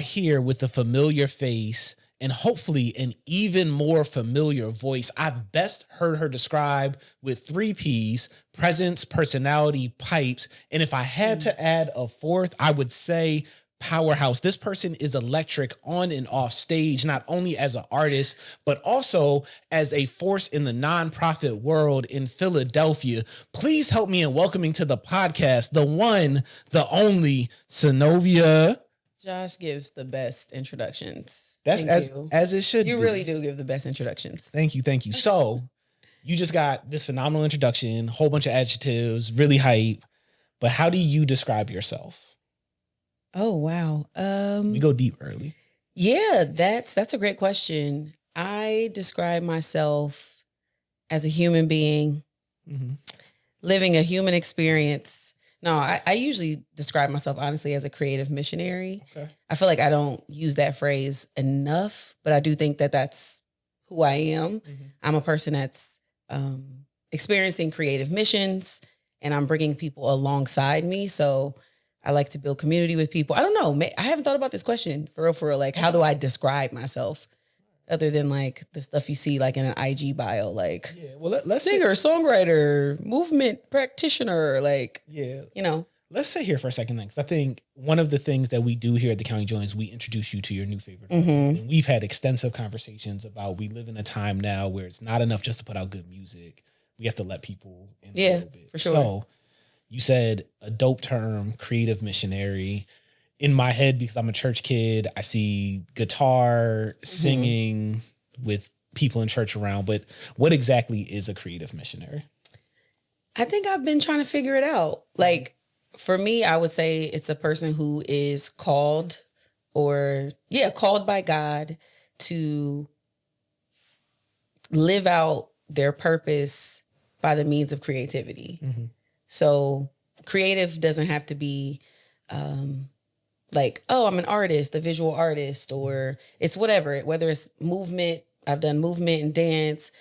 here with a familiar face and hopefully an even more familiar voice. I've best heard her described with 3 P's: presence, personality, pipes. And if I had to add a fourth, I would say powerhouse. This person is electric on and off stage, not only as an artist, but also as a force in the nonprofit world in Philadelphia. Please help me in welcoming to the podcast, the one, the only Sanovia. Josh gives the best introductions. That's as it should be. You really do give the best introductions. Thank you. Thank you. So you just got this phenomenal introduction, whole bunch of adjectives, really hype. But how do you describe yourself? Oh, wow. We go deep early. Yeah, that's a great question. I describe myself as a human being, living a human experience. No, I usually describe myself, honestly, as a creative missionary. Okay. I feel like I don't use that phrase enough, but I do think that that's who I am. I'm a person that's experiencing creative missions, and I'm bringing people alongside me. So I like to build community with people. I don't know. I haven't thought about this question for real. Like, how do I describe myself other than like the stuff you see like in an IG bio? Like, let's singer, songwriter, movement practitioner. Like, you know. Let's sit here for a second, because I think one of the things that we do here at the County Joint is we introduce you to your new favorite. And we've had extensive conversations about we live in a time now where it's not enough just to put out good music. We have to let people in a little bit. For sure. So you said a dope term, creative missionary. In my head, because I'm a church kid, I see guitar, singing with people in church around. But what exactly is a creative missionary? I think I've been trying to figure it out. Like, for me, I would say it's a person who is called by God to live out their purpose by the means of creativity. So creative doesn't have to be like, oh, I'm an artist, a visual artist, or it's whatever, whether it's movement. I've done movement and dance,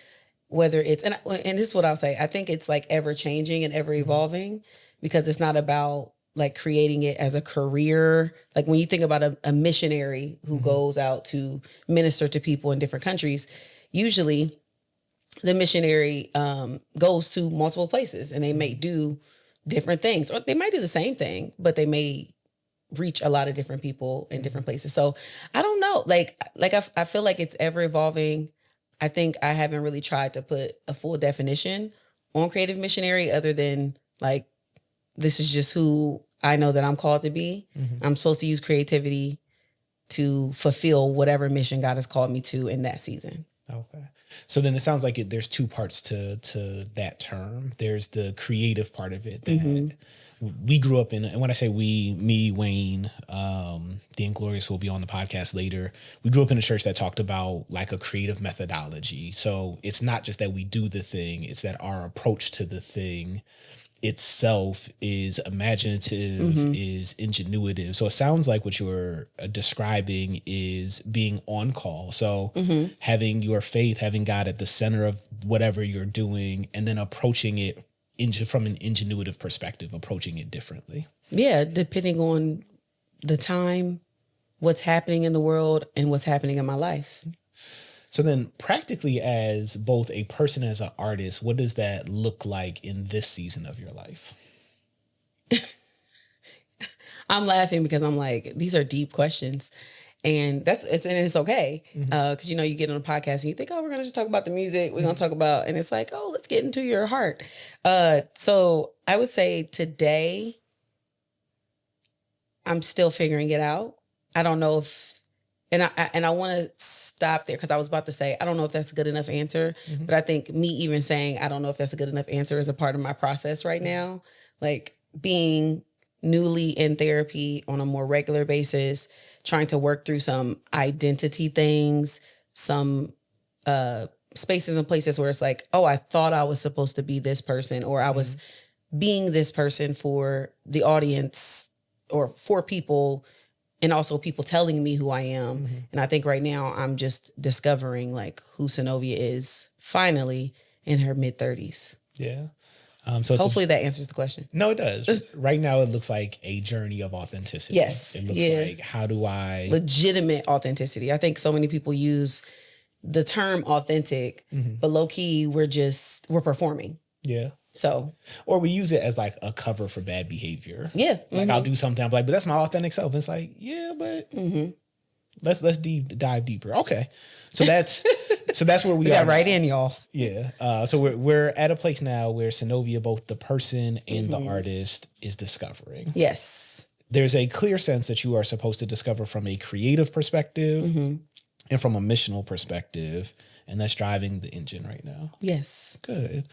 whether it's, and this is what I'll say. I think it's like ever changing and ever evolving, because it's not about like creating it as a career. Like when you think about a missionary who goes out to minister to people in different countries, usually the missionary goes to multiple places, and they may do different things, or they might do the same thing, but they may reach a lot of different people in different places. So I don't know. Like I feel like it's ever evolving. I think I haven't really tried to put a full definition on creative missionary other than like, this is just who I know that I'm called to be. I'm supposed to use creativity to fulfill whatever mission God has called me to in that season. Okay. So then it sounds like there's 2 parts to that term. There's the creative part of it that we grew up in. And when I say we, me, Wayne, the Inglorious, who will be on the podcast later, we grew up in a church that talked about like a creative methodology. So it's not just that we do the thing, it's that our approach to the thing itself is imaginative, is ingenuitive. So it sounds like what you're describing is being on call. So having your faith, having God at the center of whatever you're doing, and then approaching it from an ingenuitive perspective, approaching it differently. Yeah, depending on the time, what's happening in the world, and what's happening in my life. So then practically, as both a person and as an artist, what does that look like in this season of your life? I'm laughing because I'm like, these are deep questions. And it's okay. Because, you get on a podcast and you think, oh, we're going to just talk about the music. We're going to talk about, and it's like, oh, let's get into your heart. So I would say today, I'm still figuring it out. I don't know if, and I want to stop there because I was about to say, I don't know if that's a good enough answer, but I think me even saying, I don't know if that's a good enough answer is a part of my process right now. Like being newly in therapy on a more regular basis, trying to work through some identity things, some spaces and places where it's like, oh, I thought I was supposed to be this person, or I was being this person for the audience or for people, and also people telling me who I am. And I think right now I'm just discovering like who Sanovia is finally in her mid-30s. Yeah. So it's Hopefully that answers the question. no, it does. Right now, it looks like a journey of authenticity. Yes. It looks like, how do I... Legitimate authenticity. I think so many people use the term authentic, but low key, we're performing. Yeah. So, or we use it as like a cover for bad behavior. Yeah. Like I'll do something, I'm like, but that's my authentic self. And it's like, yeah, but let's dive deeper. Okay. So that's where we got are right now. in, y'all. Yeah. So we're at a place now where Sanovia, both the person and the artist, is discovering. Yes. There's a clear sense that you are supposed to discover from a creative perspective and from a missional perspective. And that's driving the engine right now. Yes. Good.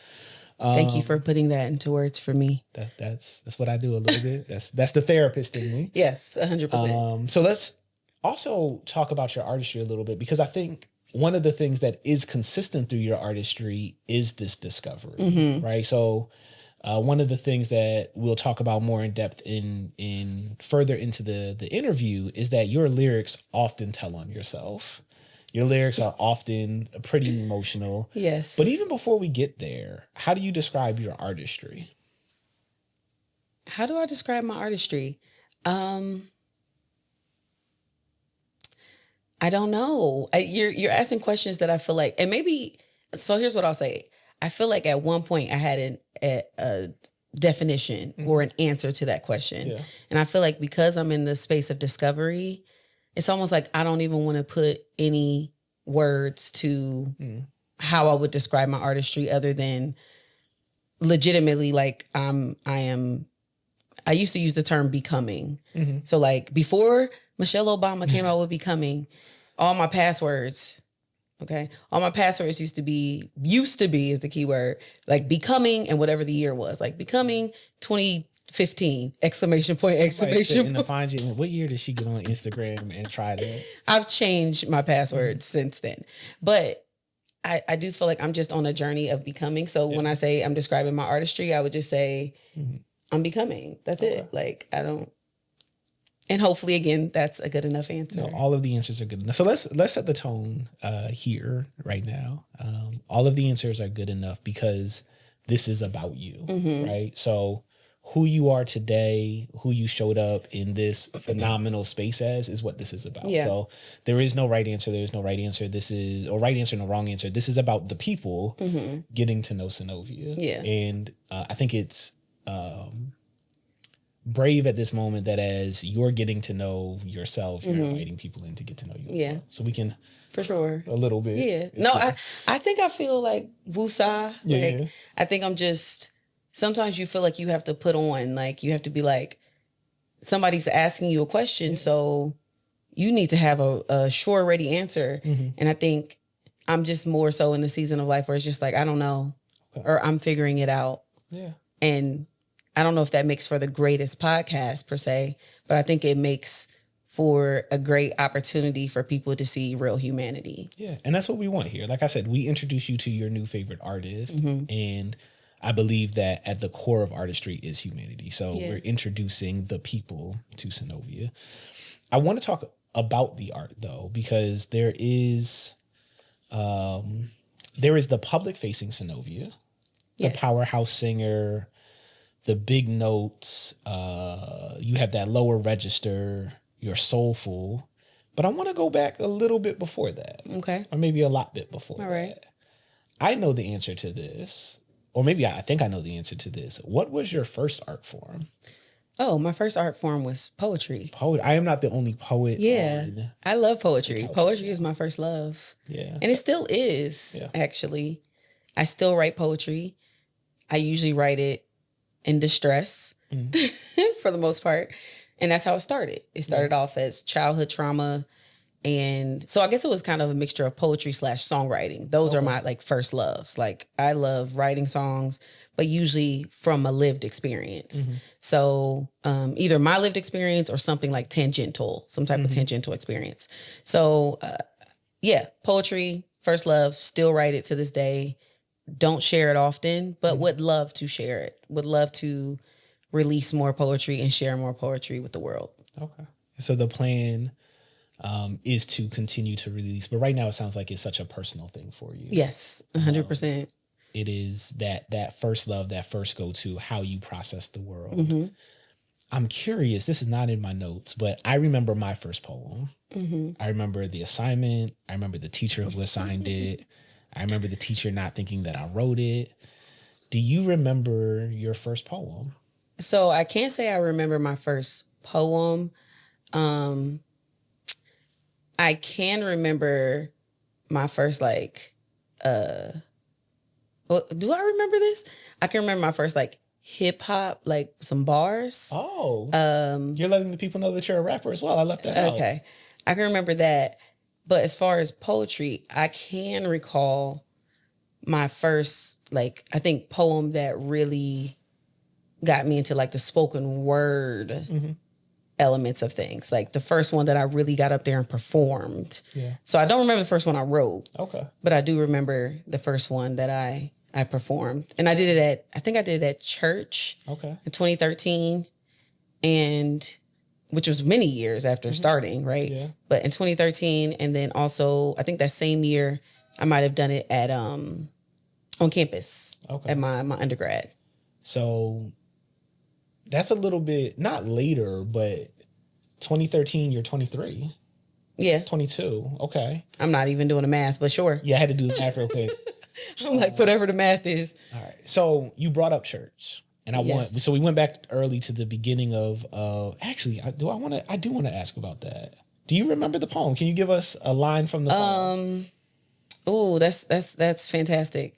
Thank you for putting that into words for me. That's what I do a little bit. That's the therapist in me. Yes, 100%. So let's also talk about your artistry a little bit, because I think one of the things that is consistent through your artistry is this discovery, right? So one of the things that we'll talk about more in depth in further into the interview is that your lyrics often tell on yourself. Your lyrics are often pretty emotional. Yes. But even before we get there, how do you describe your artistry? How do I describe my artistry? I don't know. You're asking questions that I feel like, and maybe, so here's what I'll say. I feel like at one point I had a definition or an answer to that question. Yeah. And I feel like because I'm in the space of discovery, it's almost like I don't even want to put any words to how I would describe my artistry other than legitimately like I used to use the term becoming. So like before Michelle Obama came out with Becoming, all my passwords, all my passwords used to be is the key word, like Becoming and whatever the year was, like Becoming 2015, exclamation point. Find you. What year did she get on Instagram and try that? I've changed my passwords since then. But I do feel like I'm just on a journey of becoming. So when I say I'm describing my artistry, I would just say I'm becoming. That's it. Like and hopefully again, that's a good enough answer. No, all of the answers are good enough. So let's set the tone here right now. All of the answers are good enough because this is about you, right? So who you are today, who you showed up in this phenomenal space as, is what this is about. Yeah. So there is no right answer. There is no right answer. Or right answer, no wrong answer. This is about the people getting to know Sanovia. Yeah. And I think it's brave at this moment that as you're getting to know yourself, you're inviting people in to get to know you. Yeah. Well. So we can, for sure, a little bit. Yeah. No, I think I feel like woosah. Yeah. Like I think I'm just. Sometimes you feel like you have to put on, like you have to be like, somebody's asking you a question, so you need to have a sure, ready answer. And I think I'm just more so in the season of life where it's just like, I don't know, or I'm figuring it out. Yeah. And I don't know if that makes for the greatest podcast per se, but I think it makes for a great opportunity for people to see real humanity. Yeah. And that's what we want here. Like I said, we introduce you to your new favorite artist, and I believe that at the core of artistry is humanity. So we're introducing the people to Sanovia. I want to talk about the art though, because there is the public facing Sanovia, the powerhouse singer, the big notes. You have that lower register, you're soulful, but I want to go back a little bit before that. Okay. Or maybe a lot bit before All right. that. I know the answer to this. Or maybe I think I know the answer to this. What was your first art form? Oh, my first art form was poetry. I am not the only poet. Yeah. I love poetry. Poetry is my first love. Yeah. And it still is, actually. I still write poetry. I usually write it in distress for the most part. And that's how it started. It started off as childhood trauma. And so I guess it was kind of a mixture of poetry / songwriting. Those are my like first loves. Like I love writing songs, but usually from a lived experience. So either my lived experience or something like tangential, some type of tangential experience. So poetry, first love, still write it to this day. Don't share it often, but would love to share it. Would love to release more poetry and share more poetry with the world. Okay. So the plan is to continue to release. But right now it sounds like it's such a personal thing for you. Yes, 100%. It is that first love, that first go-to, how you process the world. Mm-hmm. I'm curious, this is not in my notes, but I remember my first poem. Mm-hmm. I remember the assignment. I remember the teacher who assigned it. I remember the teacher not thinking that I wrote it. Do you remember your first poem? So I can't say I remember my first poem. I can remember my first do I remember this? I can remember my first hip hop, some bars. Oh, you're letting the people know that you're a rapper as well. I left that out. Okay. I can remember that. But as far as poetry, I can recall my first, I think poem that really got me into the spoken word elements of things. Like the first one that I really got up there and performed. Yeah. So I don't remember the first one I wrote. Okay. But I do remember the first one that I performed. And I did it at church. Okay. In 2013. And which was many years after starting, right? Yeah. But in 2013, and then also I think that same year I might have done it at on campus at my undergrad. So that's a little bit not later, but 2013, you're 23. Yeah. 22. Okay. I'm not even doing the math, but sure. Yeah, I had to do the math real quick. I'm whatever the math is. All right. So you brought up church. And so we went back early to the beginning of actually, I do want to ask about that. Do you remember the poem? Can you give us a line from the poem? Oh, that's fantastic.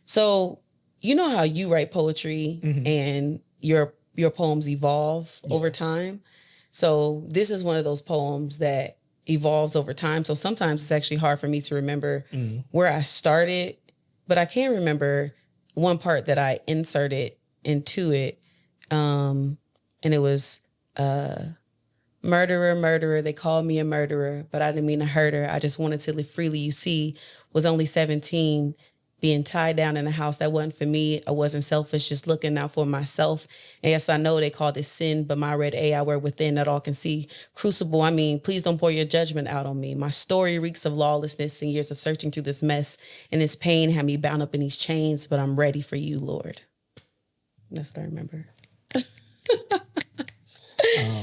So you know how you write poetry and your poems evolve over time. So this is one of those poems that evolves over time. So sometimes it's actually hard for me to remember where I started, but I can remember one part that I inserted into it. And it was, murderer, murderer. They called me a murderer, but I didn't mean to hurt her. I just wanted to live freely. You see, was only 17, being tied down in a house that wasn't for me. I wasn't selfish, just looking out for myself. And yes, I know they call this sin, but my red A I wear within that all can see. Crucible, I mean, please don't pour your judgment out on me. My story reeks of lawlessness and years of searching through this mess. And this pain had me bound up in these chains, but I'm ready for you, Lord. That's what I remember. That's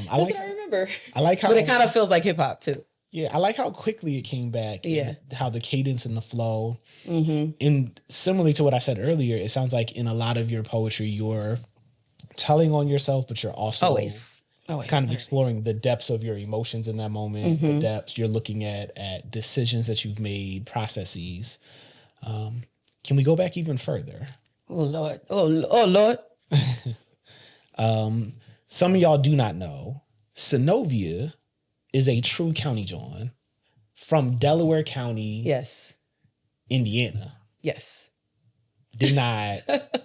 what I remember. I like how, but it kind of feels like hip hop too. Yeah, I like how quickly it came back. Yeah, and how the cadence and the flow. And similarly to what I said earlier, it sounds like in a lot of your poetry, you're telling on yourself, but you're also always kind of exploring the depths of your emotions in that moment. The depths you're looking at decisions that you've made, processes. Can we go back even further? Oh Lord! Oh Lord! Some of y'all do not know, Sanovia is a true county Jawn from Delaware County. Yes. Indiana. Yes. Did not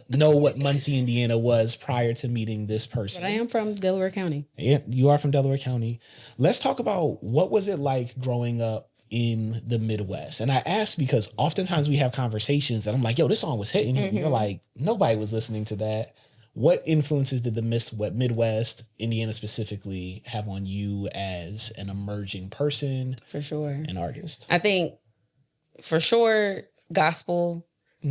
know what Muncie, Indiana was prior to meeting this person. But I am from Delaware County. Yeah, you are from Delaware County. Let's talk about what was it like growing up in the Midwest. And I ask because oftentimes we have conversations and I'm like, yo, this song was hitting. And you're like, nobody was listening to that. What influences did the Midwest, Indiana specifically, have on you as an emerging person? For sure. An artist? I think, for sure, gospel.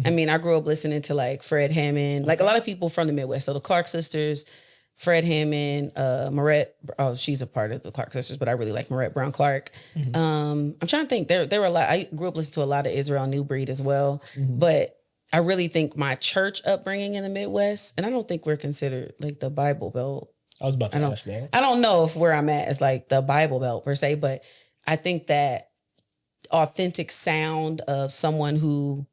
I mean, I grew up listening to Fred Hammond, a lot of people from the Midwest. So the Clark sisters, Fred Hammond, Marette. Oh, she's a part of the Clark sisters, but I really like Marette Brown Clark. I'm trying to think. There were a lot. I grew up listening to a lot of Israel New Breed as well. But I really think my church upbringing in the Midwest, and I don't think we're considered the Bible Belt. I was about to ask that. I don't know if where I'm at is the Bible Belt per se, but I think that authentic sound of someone who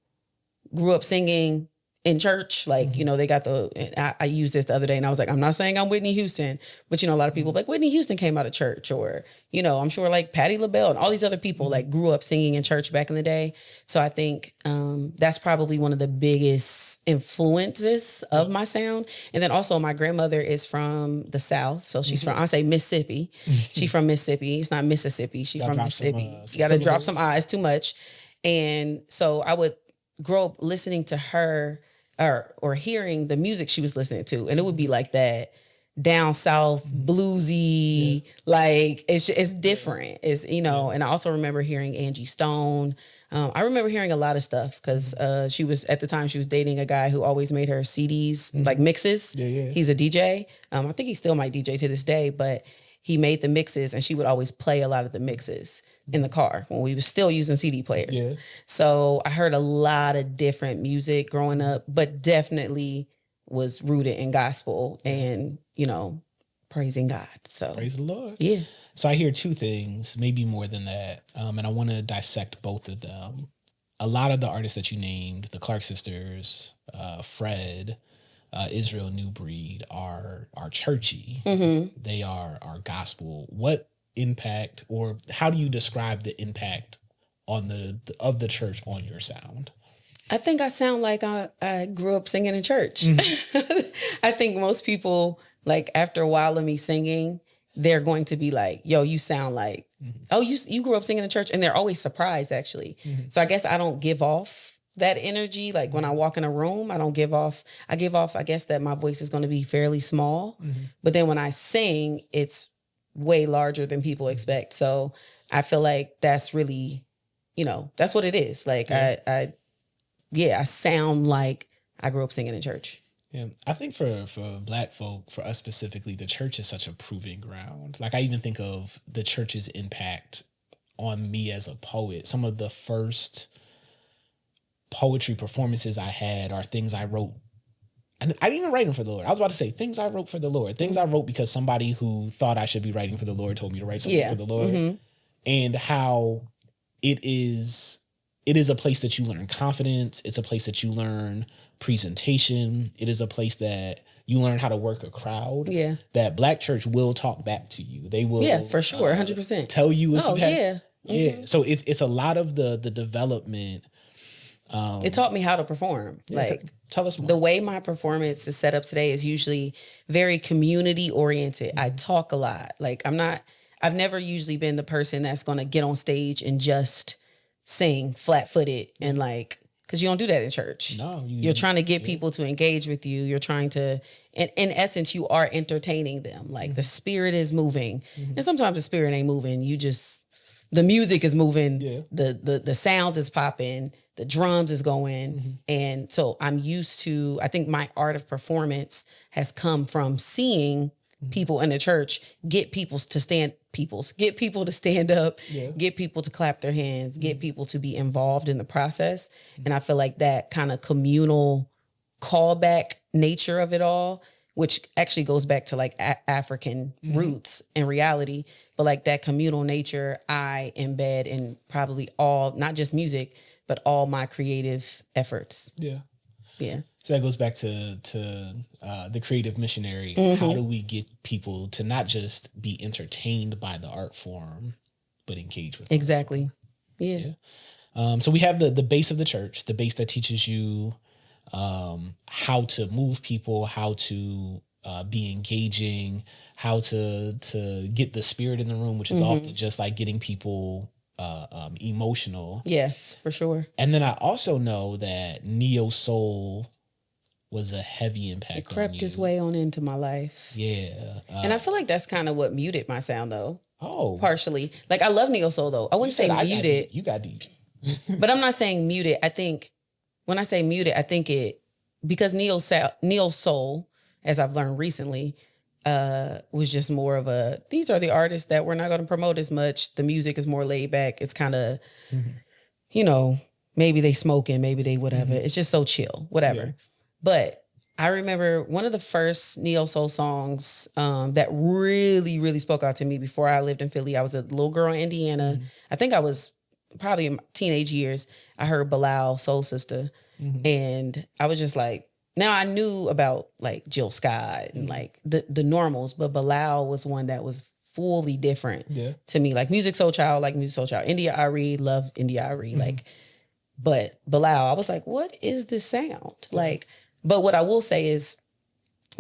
grew up singing in church, they got I used this the other day and I was like, I'm not saying I'm Whitney Houston, but a lot of people Whitney Houston came out of church, or, I'm sure Patti LaBelle and all these other people grew up singing in church back in the day. So I think that's probably one of the biggest influences of my sound. And then also my grandmother is from the South. So she's from, I say Mississippi. She's from Mississippi. It's not Mississippi. She's from Mississippi. You got to drop some I's too much. And so I would grow up listening to her or hearing the music she was listening to. And it would be that down south bluesy, it's different. It's, and I also remember hearing Angie Stone. I remember hearing a lot of stuff because she was dating a guy who always made her CDs, like mixes. Yeah. He's a DJ. I think he still might DJ to this day, but he made the mixes and she would always play a lot of the mixes in the car when we was still using CD players. Yeah. So I heard a lot of different music growing up, but definitely was rooted in gospel and, praising God. So Praise the Lord. yeah. So I hear two things, maybe more than that, and I want to dissect both of them. A lot of the artists that you named, the Clark sisters, Fred, Israel New Breed, are churchy. They are gospel. What impact, or how do you describe the impact on of the church on your sound? I think I sound like I grew up singing in church. I think most people, like after a while of me singing, they're going to be like, yo, you sound like, oh, you grew up singing in church. And they're always surprised, actually. So I guess I don't give off that energy. Like when I walk in a room, I give off, I guess that my voice is going to be fairly small. But then when I sing, it's way larger than people expect. So I feel like that's really, that's what it is. Like I sound like I grew up singing in church. Yeah, I think for Black folk, for us specifically, the church is such a proving ground. Like I even think of the church's impact on me as a poet. Some of the first poetry performances I had are things I wrote. And I didn't even write them for the Lord. I was about to say things I wrote for the Lord. Things I wrote because somebody who thought I should be writing for the Lord told me to write something for the Lord. And how it is a place that you learn confidence. It's a place that you learn presentation. It is a place that you learn how to work a crowd. Yeah. That Black church will talk back to you. They will. Yeah, for sure. 100%. Tell you if you have. Yeah. Yeah. So it's a lot of the development. It taught me how to perform. Like tell us more. The way my performance is set up today is usually very community oriented. I talk a lot. Like I've never usually been the person that's going to get on stage and just sing flat footed and like, because you don't do that in church. No, you're trying to get people to engage with you. You're trying to, in essence, you are entertaining them. Like the spirit is moving, and sometimes the spirit ain't moving. The music is moving. Yeah. The sounds is popping. The drums is going, and so I'm used to. I think my art of performance has come from seeing people in the church get people to stand up, get people to clap their hands, get people to be involved in the process. And I feel like that kind of communal callback nature of it all, which actually goes back to like African roots and reality, but like that communal nature I embed in probably all, not just music, but all my creative efforts. Yeah. Yeah. So that goes back to the creative missionary. How do we get people to not just be entertained by the art form, but engage with it? Exactly. Yeah. So we have the base of the church, the base that teaches you how to move people, how to be engaging, how to get the spirit in the room, which is often just like getting people emotional. Yes, for sure. And then I also know that neo soul was a heavy impact. It crept its way on into my life. Yeah. And I feel like that's kind of what muted my sound though. Oh. Partially. Like I love neo soul though. I wouldn't say muted. You got deep. But I'm not saying muted. I think when I say muted, I think because neo soul, as I've learned recently, was just more of these are the artists that we're not going to promote as much. The music is more laid back. It's kind of, maybe they smoking, maybe they whatever. It's just so chill, whatever. Yeah. But I remember one of the first neo soul songs that really, really spoke out to me before I lived in Philly. I was a little girl in Indiana. I think I was probably in my teenage years. I heard Bilal, Soul Sister. And I was just like, now I knew about like Jill Scott and like the normals, but Bilal was one that was fully different to me. Like Music Soul Child, India Ari, love India Ari. Like, but Bilal, I was like, what is this sound? Like, but what I will say is,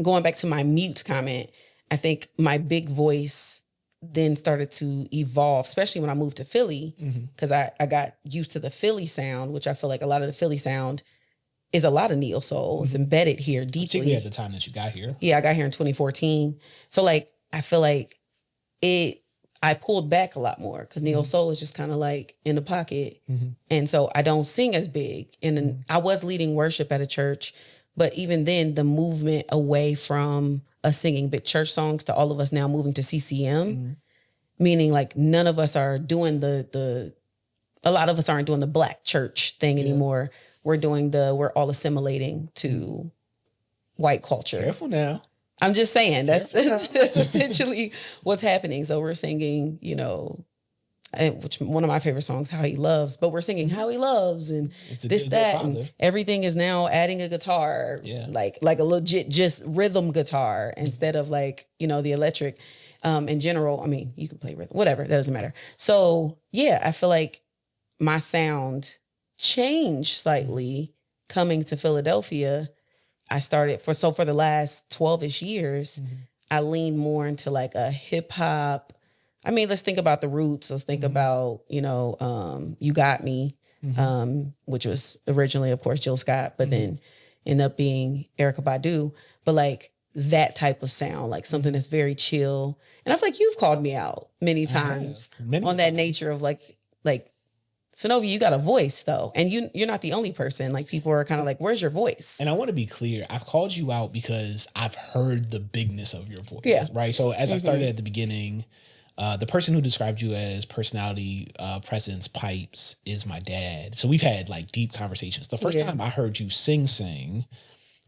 going back to my mute comment, I think my big voice then started to evolve, especially when I moved to Philly, because I got used to the Philly sound, which I feel like a lot of the Philly sound is a lot of neo soul. It's embedded here deeply. Particularly at the time that you got here. Yeah, I got here in 2014. So like, I feel like I pulled back a lot more because neo soul is just kind of like in the pocket. And so I don't sing as big. And then I was leading worship at a church, but even then the movement away from us singing big church songs to all of us now moving to CCM, meaning like none of us are doing a lot of us aren't doing the black church thing anymore. We're all assimilating to white culture. Careful now. I'm just saying that's essentially what's happening. So we're singing, which one of my favorite songs, How He Loves, but we're singing How He Loves and this, that, and everything is now adding a guitar, like a legit just rhythm guitar instead of like, the electric. In general, I mean, you can play rhythm, whatever, that doesn't matter. So yeah, I feel like my sound changed slightly coming to Philadelphia. I started for the last 12-ish years, I leaned more into like a hip hop. I mean, let's think about the roots. Let's think about, You Got Me, which was originally, of course, Jill Scott, but then ended up being Erykah Badu. But like that type of sound, like something that's very chill. And I feel like you've called me out many times on that nature of like, Sanovia, you got a voice though. And you're not the only person. Like people are kind of like, where's your voice? And I want to be clear. I've called you out because I've heard the bigness of your voice. Yeah. Right. So as I started at the beginning, the person who described you as personality, presence, pipes is my dad. So we've had like deep conversations. The first time I heard you sing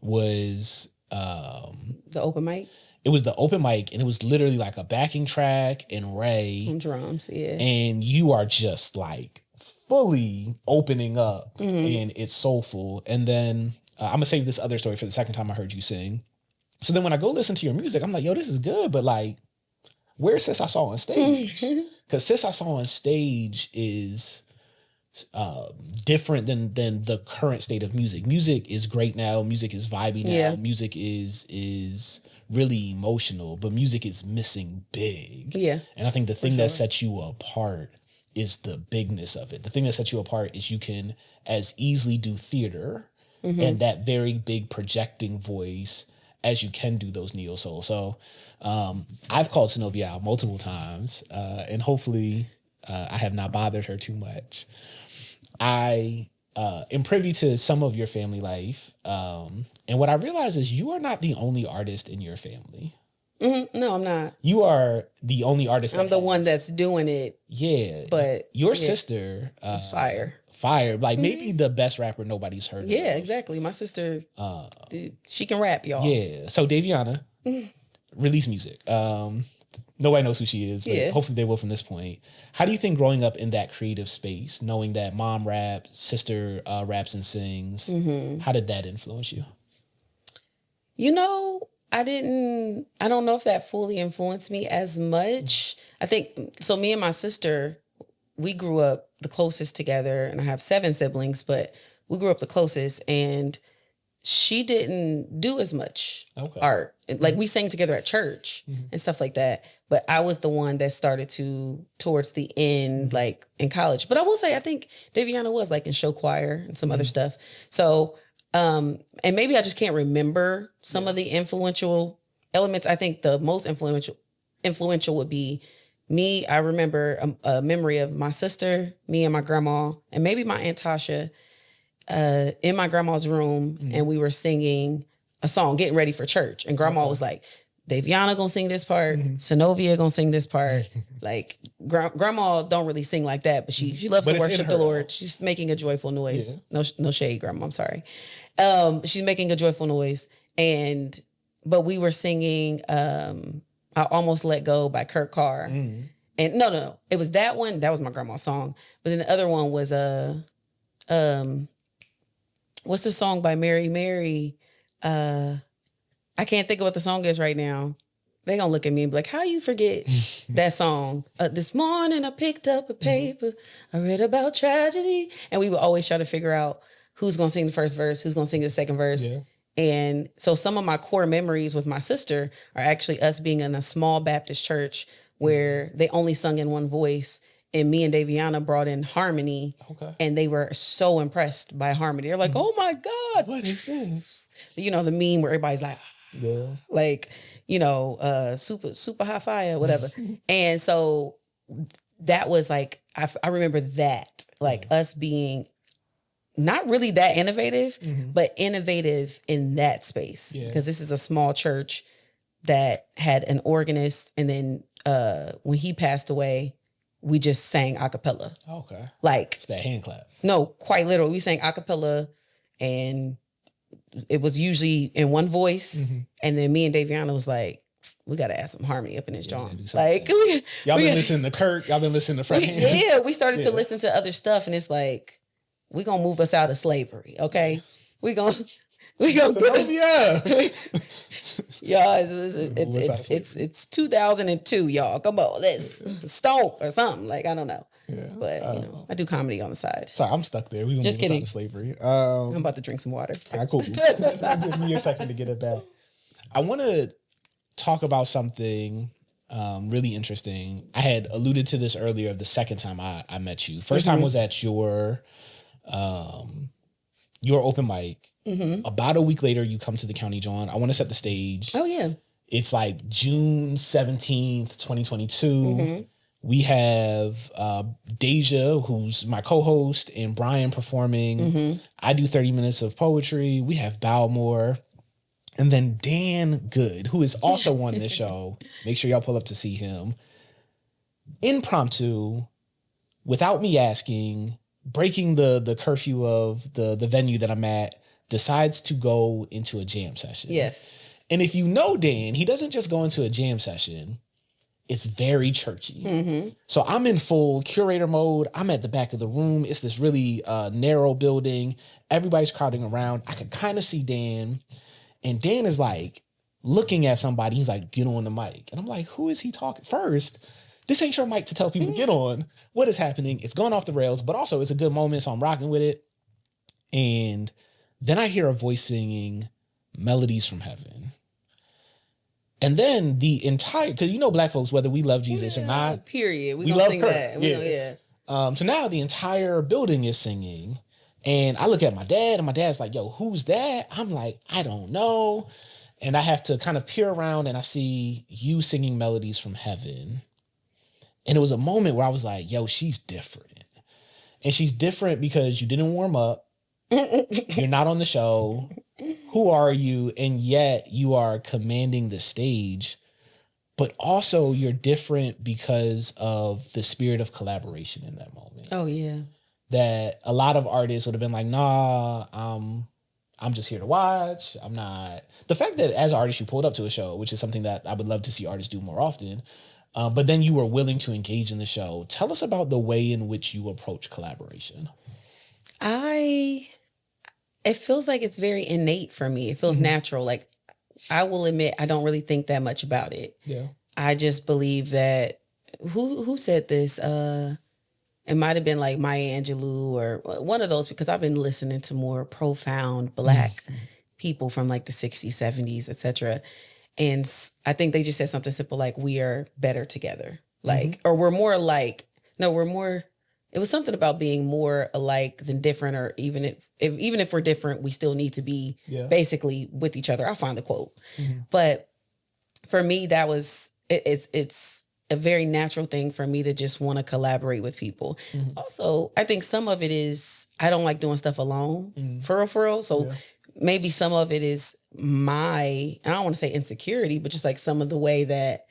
was the open mic. It was the open mic, and it was literally like a backing track and Ray and drums. Yeah. And you are just like fully opening up and it's soulful. And then I'm gonna save this other story for the second time I heard you sing. So then when I go listen to your music, I'm like, yo, this is good, but like, where's Sis I Saw on Stage? Because Sis I Saw on Stage is different than the current state of music. Music is great now. Music is vibey now. Yeah. Music is really emotional, but music is missing big. Yeah. And I think the thing that sets you apart is the bigness of it. The thing that sets you apart is you can as easily do theater and that very big projecting voice as you can do those neo soul. So I've called Sanovia out multiple times, and hopefully I have not bothered her too much. I am privy to some of your family life, and what I realize is you are not the only artist in your family. No, I'm not. You are the only artist. I'm the one that's doing it. Yeah. But your sister is fire. Fire. Like maybe the best rapper nobody's heard of. Yeah, exactly. My sister, she can rap, y'all. Yeah. So Daviana release music. Nobody knows who she is, but hopefully they will from this point. How do you think growing up in that creative space, knowing that mom raps, sister raps and sings, how did that influence you? I don't know if that fully influenced me as much. I think, so me and my sister, we grew up the closest together, and I have 7 siblings, but we grew up the closest, and she didn't do as much art. Like we sang together at church and stuff like that. But I was the one that started towards the end, like in college. But I will say, I think Daviana was like in show choir and some other stuff. So, and maybe I just can't remember some of the influential elements. I think the most influential would be me. I remember a memory of my sister, me and my grandma, and maybe my Aunt Tasha, in my grandma's room, and we were singing a song, getting ready for church. And grandma was like, Daviana gonna sing this part, Sanovia gonna sing this part. Like grandma don't really sing like that, but she loves to worship the Lord. She's making a joyful noise. Yeah. No shade, grandma. I'm sorry. She's making a joyful noise, but we were singing "I Almost Let Go" by Kurt Carr. And no, it was that one. That was my grandma's song. But then the other one was what's the song by Mary Mary? I can't think of what the song is right now. They gonna look at me and be like, how you forget that song? This morning I picked up a paper. I read about tragedy. And we would always try to figure out who's gonna sing the first verse, who's gonna sing the second verse. Yeah. And so some of my core memories with my sister are actually us being in a small Baptist church where they only sung in one voice. And me and Daviana brought in harmony, and they were so impressed by harmony. They're like, oh my God. What is this? The meme where everybody's like, like, super high fire, whatever. And so that was like, I remember that, like us being not really that innovative, but innovative in that space. Because this is a small church that had an organist. And then when he passed away, we just sang a cappella. Okay. Like, it's that hand clap. No, quite literally. We sang a cappella, and it was usually in one voice. And then me and Daviana was like, we got to add some harmony up in this John. Like, y'all been listening to Kirk. Y'all been listening to Fred. Yeah, we started to listen to other stuff, and it's like, we gonna move us out of slavery, okay? We gonna put us, y'all. It's 2002, y'all. Come on, let's stomp or something. Like, I don't know. Yeah, but I do comedy on the side. Sorry, I'm stuck there. We gonna move us out of slavery. I'm about to drink some water. All right, cool. It's gonna give me a second to get it back. I want to talk about something really interesting. I had alluded to this earlier of the second time I met you. First time was at your open mic. About a week later, you come to the County Jawn. I want to set the stage. Oh, yeah. It's like June 17th, 2022. We have Deja, who's my co-host, and Brian performing. I do 30 minutes of poetry. We have Balmore. And then Dan Good, who is also on this show. Make sure y'all pull up to see him. Impromptu, without me asking, breaking the curfew of the venue that I'm at, decides to go into a jam session. Yes. And if you know Dan, he doesn't just go into a jam session. It's very churchy. So I'm in full curator mode. I'm at the back of the room. It's this really narrow building. Everybody's crowding around. I can kind of see Dan. And Dan is like looking at somebody. He's like, get on the mic. And I'm like, who is he talking? First, this ain't your mic to tell people to get on. What is happening? It's going off the rails, but also it's a good moment. So I'm rocking with it. And then I hear a voice singing Melodies from Heaven. And then the entire, because Black folks, whether we love Jesus or not. Period. We gonna sing that. So now the entire building is singing. And I look at my dad, and my dad's like, yo, who's that? I'm like, I don't know. And I have to kind of peer around, and I see you singing Melodies from Heaven. And it was a moment where I was like, yo, she's different. And she's different because you didn't warm up. You're not on the show. Who are you? And yet you are commanding the stage. But also you're different because of the spirit of collaboration in that moment. Oh, yeah. That a lot of artists would have been like, nah, I'm just here to watch. I'm not. The fact that as an artist you pulled up to a show, which is something that I would love to see artists do more often, but then you were willing to engage in the show. Tell us about the way in which you approach collaboration. It feels like it's very innate for me. It feels natural. Like, I will admit, I don't really think that much about it. Yeah. I just believe that, who said this? It might have been like Maya Angelou or one of those, because I've been listening to more profound Black people from like the 60s, 70s, etc. And I think they just said something simple like, we are better together. Like, or we're more alike. No, we're more, it was something about being more alike than different, or even if we're different, we still need to be basically with each other. I'll find the quote. But for me, that was, it's a very natural thing for me to just want to collaborate with people. Also, I think some of it is, I don't like doing stuff alone, for real. So maybe some of it is I don't want to say insecurity, but just like some of the way that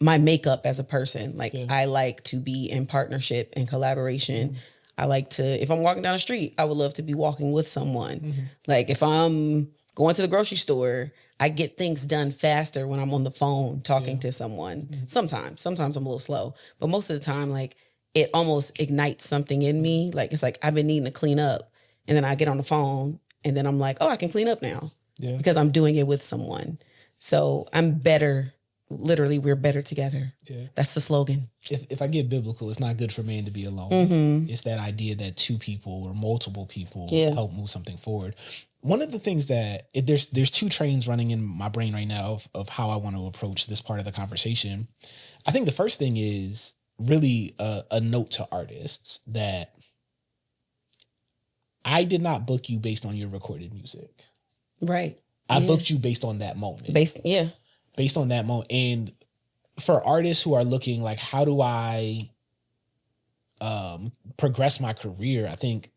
my makeup as a person. Like, I like to be in partnership and collaboration. I like to, if I'm walking down the street, I would love to be walking with someone. Like, if I'm going to the grocery store, I get things done faster when I'm on the phone talking to someone. Sometimes I'm a little slow, but most of the time, like, it almost ignites something in me. Like, it's like, I've been needing to clean up, and then I get on the phone, and then I'm like, oh, I can clean up now because I'm doing it with someone. So I'm better. Literally, we're better together. That's the slogan. If I get biblical, it's not good for man to be alone. It's that idea that two people or multiple people help move something forward. One of the things that there's two trains running in my brain right now of how I want to approach this part of the conversation. I think the first thing is really a note to artists that I did not book you based on your recorded music. Right. I booked you based on that moment. Based on that moment. And for artists who are looking like, how do I progress my career? I think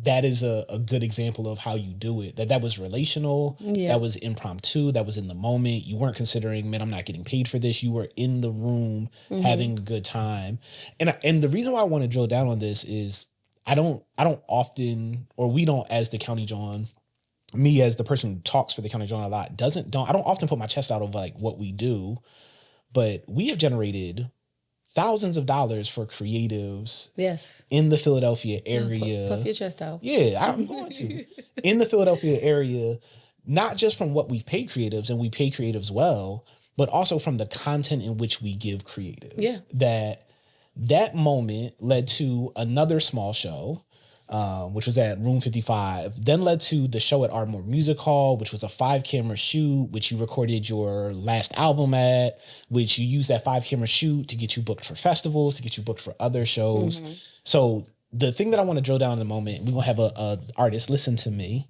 that is a good example of how you do it. That was relational. Yeah. That was impromptu. That was in the moment. You weren't considering, man, I'm not getting paid for this. You were in the room having a good time. And the reason why I want to drill down on this is I don't often, or we don't, as the County Jawn, me as the person who talks for the County Jawn a lot, I don't often put my chest out of like what we do, but we have generated thousands of dollars for creatives. Yes. In the Philadelphia area. Puff your chest out. Yeah, I'm going to. In the Philadelphia area, not just from what we pay creatives, and we pay creatives well, but also from the content in which we give creatives. Yeah. That moment led to another small show, which was at Room 55, then led to the show at Ardmore Music Hall, which was a 5-camera shoot, which you recorded your last album at, which you used that 5-camera shoot to get you booked for festivals, to get you booked for other shows. So the thing that I want to drill down in a moment, we're going to have a artist listen to me.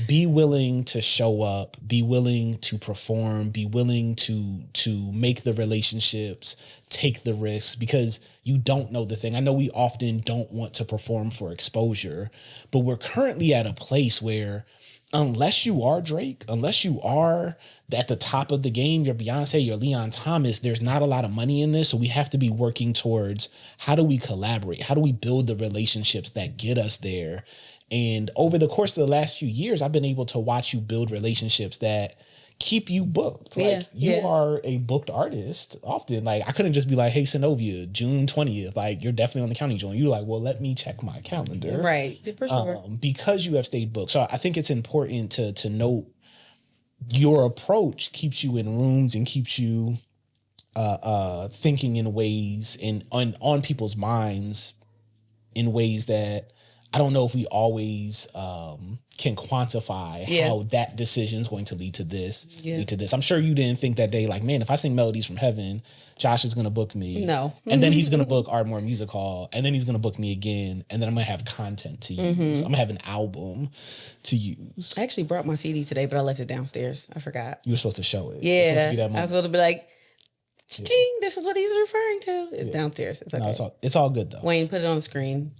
Be willing to show up, be willing to perform, be willing to make the relationships, take the risks, because you don't know the thing. I know we often don't want to perform for exposure, but we're currently at a place where unless you are Drake, unless you are at the top of the game, you're Beyonce, you're Leon Thomas, there's not a lot of money in this. So we have to be working towards, how do we collaborate? How do we build the relationships that get us there? And over the course of the last few years, I've been able to watch you build relationships that keep you booked. Like you are a booked artist often. Like I couldn't just be like, hey, Sanovia, June 20th, like you're definitely on the County Jawn. You're like, well, let me check my calendar. Right. For sure. Because you have stayed booked. So I think it's important to note your approach keeps you in rooms and keeps you thinking in ways and on people's minds in ways that I don't know if we always can quantify how that decision is going to lead to this, lead to this. I'm sure you didn't think that day, like, man, if I sing Melodies from Heaven, Josh is going to book me. No. And then he's going to book Ardmore Music Hall. And then he's going to book me again. And then I'm going to have content to use. I'm going to have an album to use. I actually brought my CD today, but I left it downstairs. I forgot. You were supposed to show it. Yeah. I was supposed to be like, ching, this is what he's referring to. It's downstairs. It's okay. No, it's all good though. Wayne, put it on the screen.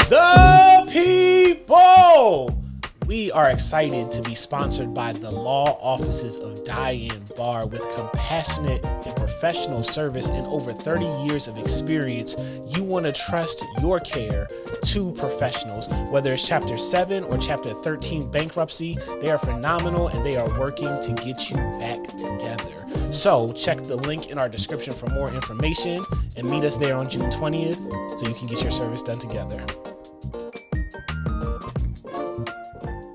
The people! We are excited to be sponsored by the law offices of Diane Barr. With compassionate and professional service and over 30 years of experience, you want to trust your care to professionals. Whether it's Chapter 7 or Chapter 13 bankruptcy, they are phenomenal and they are working to get you back together. So check the link in our description for more information and meet us there on June 20th so you can get your service done together.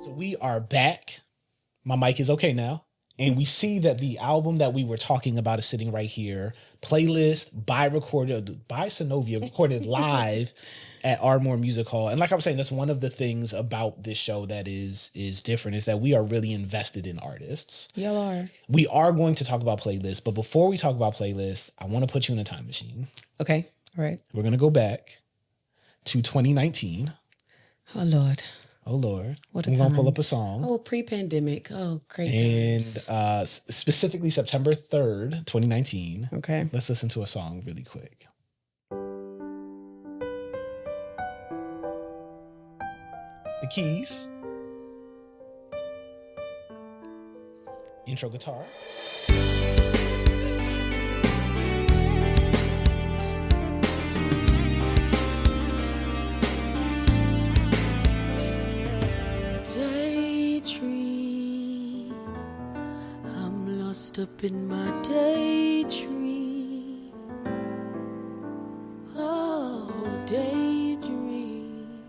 We are back. My mic is okay now. And we see that the album that we were talking about is sitting right here. Playlist by Sanovia, recorded live at Ardmore Music Hall. And like I was saying, that's one of the things about this show that is different, is that we are really invested in artists. Y'all are. We are going to talk about playlists, but before we talk about playlists, I want to put you in a time machine. Okay. All right. We're going to go back to 2019. Oh, Lord. Oh, Lord. What a We're going to time. pull up a song. Oh, pre-pandemic. Oh, great. And times. Specifically September 3rd, 2019. Okay. Let's listen to a song really quick. The keys. Intro guitar. Up in my daydream, oh daydream,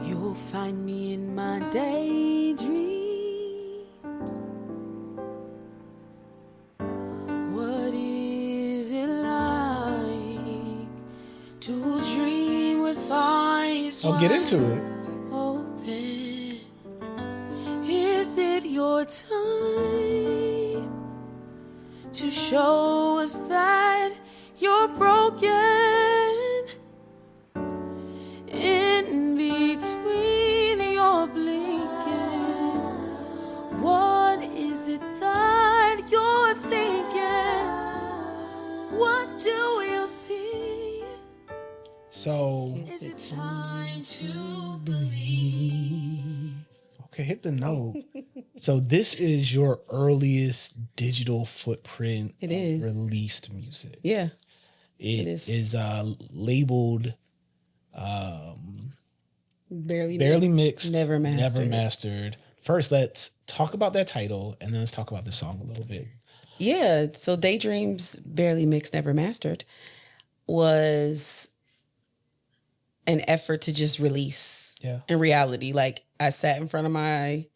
you'll find me in my daydream. What is it like to dream with eyes I'll get into it. Open? Is it your time to show us that you're broken? In between your blinking, what is it that So Is it time to believe. Okay, hit the note. So this is your earliest digital footprint It of is. released music. Yeah. It is. is labeled Barely mixed, never mastered. never mastered. First, let's talk about that title, and then let's talk about the song a little bit. Yeah. So Daydreams, Barely Mixed, Never Mastered was an effort to just release. Yeah. In reality, like I sat in front of my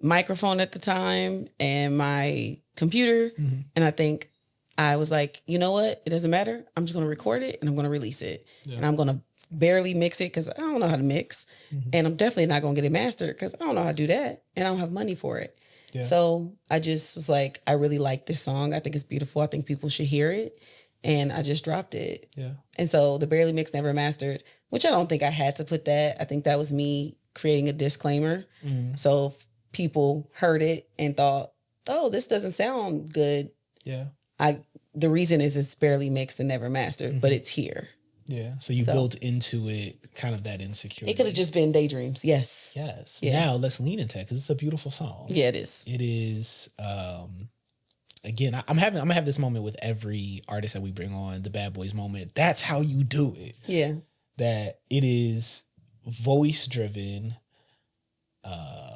microphone at the time and my computer, and I think I was like, you know what? It doesn't matter. I'm just going to record it and I'm going to release it. Yeah. And I'm going to barely mix it because I don't know how to mix. And I'm definitely not going to get it mastered because I don't know how to do that. And I don't have money for it. Yeah. So I just was like, I really like this song. I think it's beautiful. I think people should hear it. And I just dropped it. Yeah. And so the Barely Mixed, Never Mastered, which I don't think I had to put that. I think that was me creating a disclaimer. So if people heard it and thought, oh, this doesn't sound good. Yeah. The reason is it's barely mixed and never mastered, but it's here. Yeah. So you built into it kind of that insecurity. It could have just been Daydreams. Yes. Yes. Yeah. Now let's lean into it because it's a beautiful song. Yeah, it is. It is. Again, I'm gonna have this moment with every artist that we bring on, the Bad Boys moment. That's how you do it. Yeah. That it is voice driven,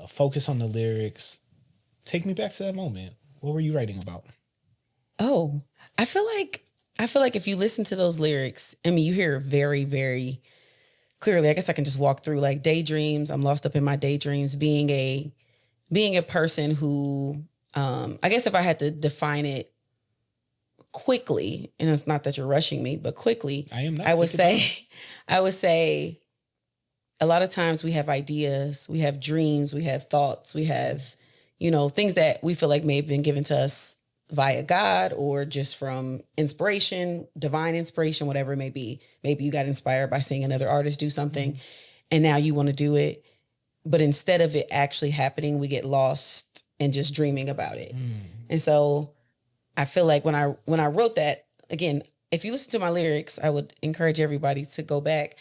focus on the lyrics. Take me back to that moment. What were you writing about? Oh, I feel like if you listen to those lyrics, I mean, you hear very, very clearly. I guess I can just walk through like daydreams. I'm lost up in my daydreams. Being a person who, I guess if I had to define it quickly, and it's not that you're rushing me, but quickly, I would say a lot of times we have ideas, we have dreams, we have thoughts, we have, things that we feel like may have been given to us via God or just from inspiration, divine inspiration, whatever it may be. Maybe you got inspired by seeing another artist do something and now you want to do it. But instead of it actually happening, we get lost in just dreaming about it. And so I feel like when I wrote that, again, if you listen to my lyrics, I would encourage everybody to go back.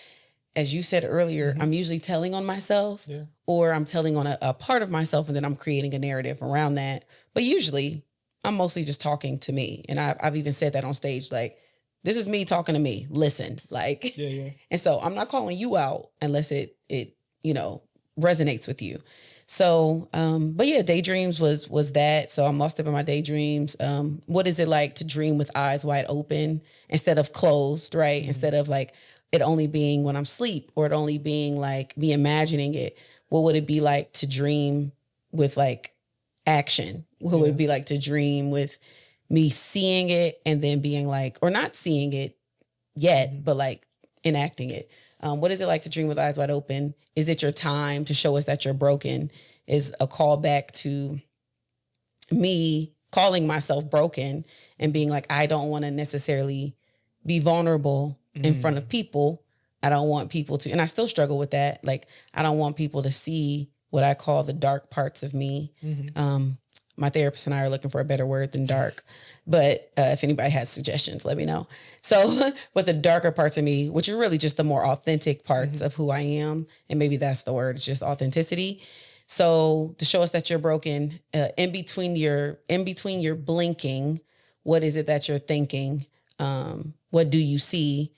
As you said earlier, I'm usually telling on myself or I'm telling on a part of myself and then I'm creating a narrative around that. But usually I'm mostly just talking to me. And I've even said that on stage, like, this is me talking to me. Listen, like, and so I'm not calling you out unless it resonates with you. So, but yeah, daydreams was that. So I'm lost up in my daydreams. What is it like to dream with eyes wide open instead of closed, right? Instead of like it only being when I'm asleep or it only being like me imagining it. What would it be like to dream with like action? What would it be like to dream with me seeing it and then being like, or not seeing it yet, but like enacting it? What is it like to dream with eyes wide open? Is it your time to show us that you're broken? Is a call back to me calling myself broken and being like, I don't want to necessarily be vulnerable in front of people. I don't want people to, and I still struggle with that. Like, I don't want people to see what I call the dark parts of me. My therapist and I are looking for a better word than dark. But if anybody has suggestions, let me know. So with the darker parts of me, which are really just the more authentic parts of who I am, and maybe that's the word, it's just authenticity. So to show us that you're broken, in between your blinking, what is it that you're thinking? What do you see?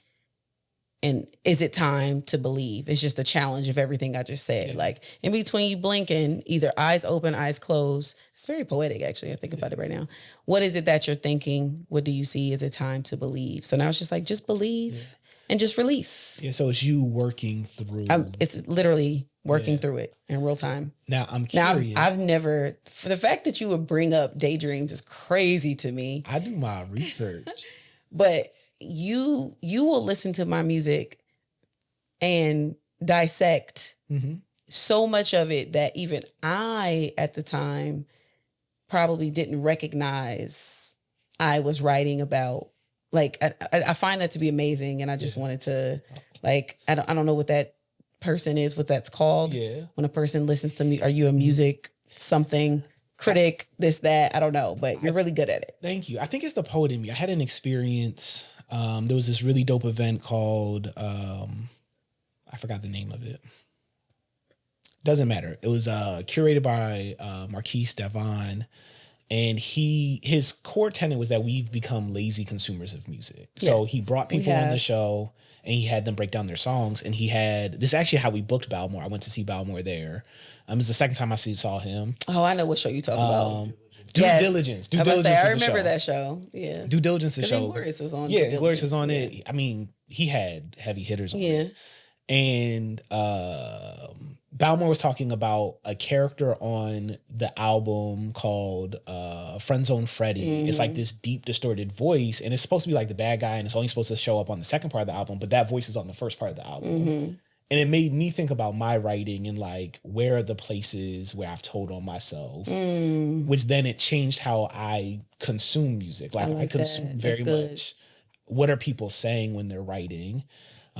And is it time to believe? It's just a challenge of everything I just said. Like in between you blinking, either eyes open, eyes closed. It's very poetic, actually. I think about it right now. What is it that you're thinking? What do you see? Is it time to believe? So now it's just like, just believe and just release. Yeah. So it's you working through. It's literally working through it in real time. Now I'm curious. Now I've never, for the fact that you would bring up daydreams is crazy to me. I do my research. But you will listen to my music and dissect so much of it that even I, at the time, probably didn't recognize I was writing about. Like, I find that to be amazing, and I just wanted to, like, I don't know what that person is, what that's called. Yeah. When a person listens to me, are you a music something critic, this, that? I don't know, but you're really good at it. Thank you. I think it's the poet in me. I had an experience There was this really dope event called, I forgot the name of it. Doesn't matter. It was curated by Marquise Davon. And his core tenet was that we've become lazy consumers of music. So he brought people on the show and he had them break down their songs. And this is actually how we booked Balmore. I went to see Balmore there. It was the second time I saw him. Oh, I know what show you talking about. Due Diligence. Due Diligence. I remember that show. Yeah. Due Diligence is a show. Glorious was on. Yeah, Glorious was on it. I mean, he had heavy hitters on it. And Balmore was talking about a character on the album called Friend Zone Freddy. It's like this deep, distorted voice, and it's supposed to be like the bad guy, and it's only supposed to show up on the second part of the album, but that voice is on the first part of the album. And it made me think about my writing and like, where are the places where I've told on myself, which then it changed how I consume music. Like I consume very much. What are people saying when they're writing?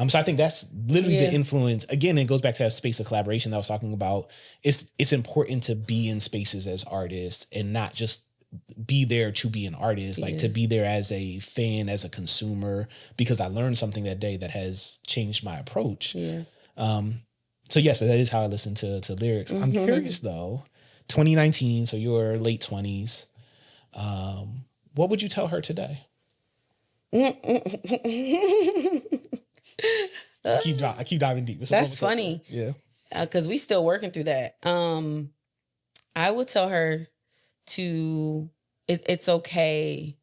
So I think that's literally the influence. Again, it goes back to that space of collaboration that I was talking about. It's important to be in spaces as artists and not just be there to be an artist, like to be there as a fan, as a consumer, because I learned something that day that has changed my approach. So yes, that is how I listen to lyrics. I'm curious though, 2019, so you're late 20s. What would you tell her today? I keep diving deep. That's funny. Yeah. Because we still working through that. I would tell her it's okay.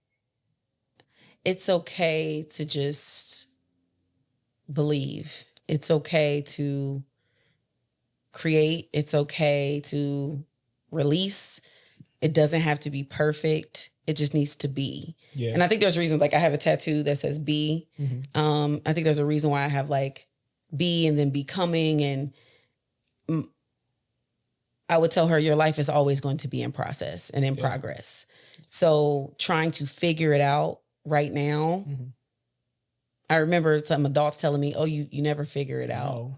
It's okay to just believe. It's okay to create. It's okay to release. It doesn't have to be perfect. It just needs to be. Yeah. And I think there's reasons, like I have a tattoo that says be. I think there's a reason why I have like be and then becoming. And I would tell her your life is always going to be in process and in progress. So trying to figure it out right now. I remember some adults telling me, oh, you never figure it out. Oh.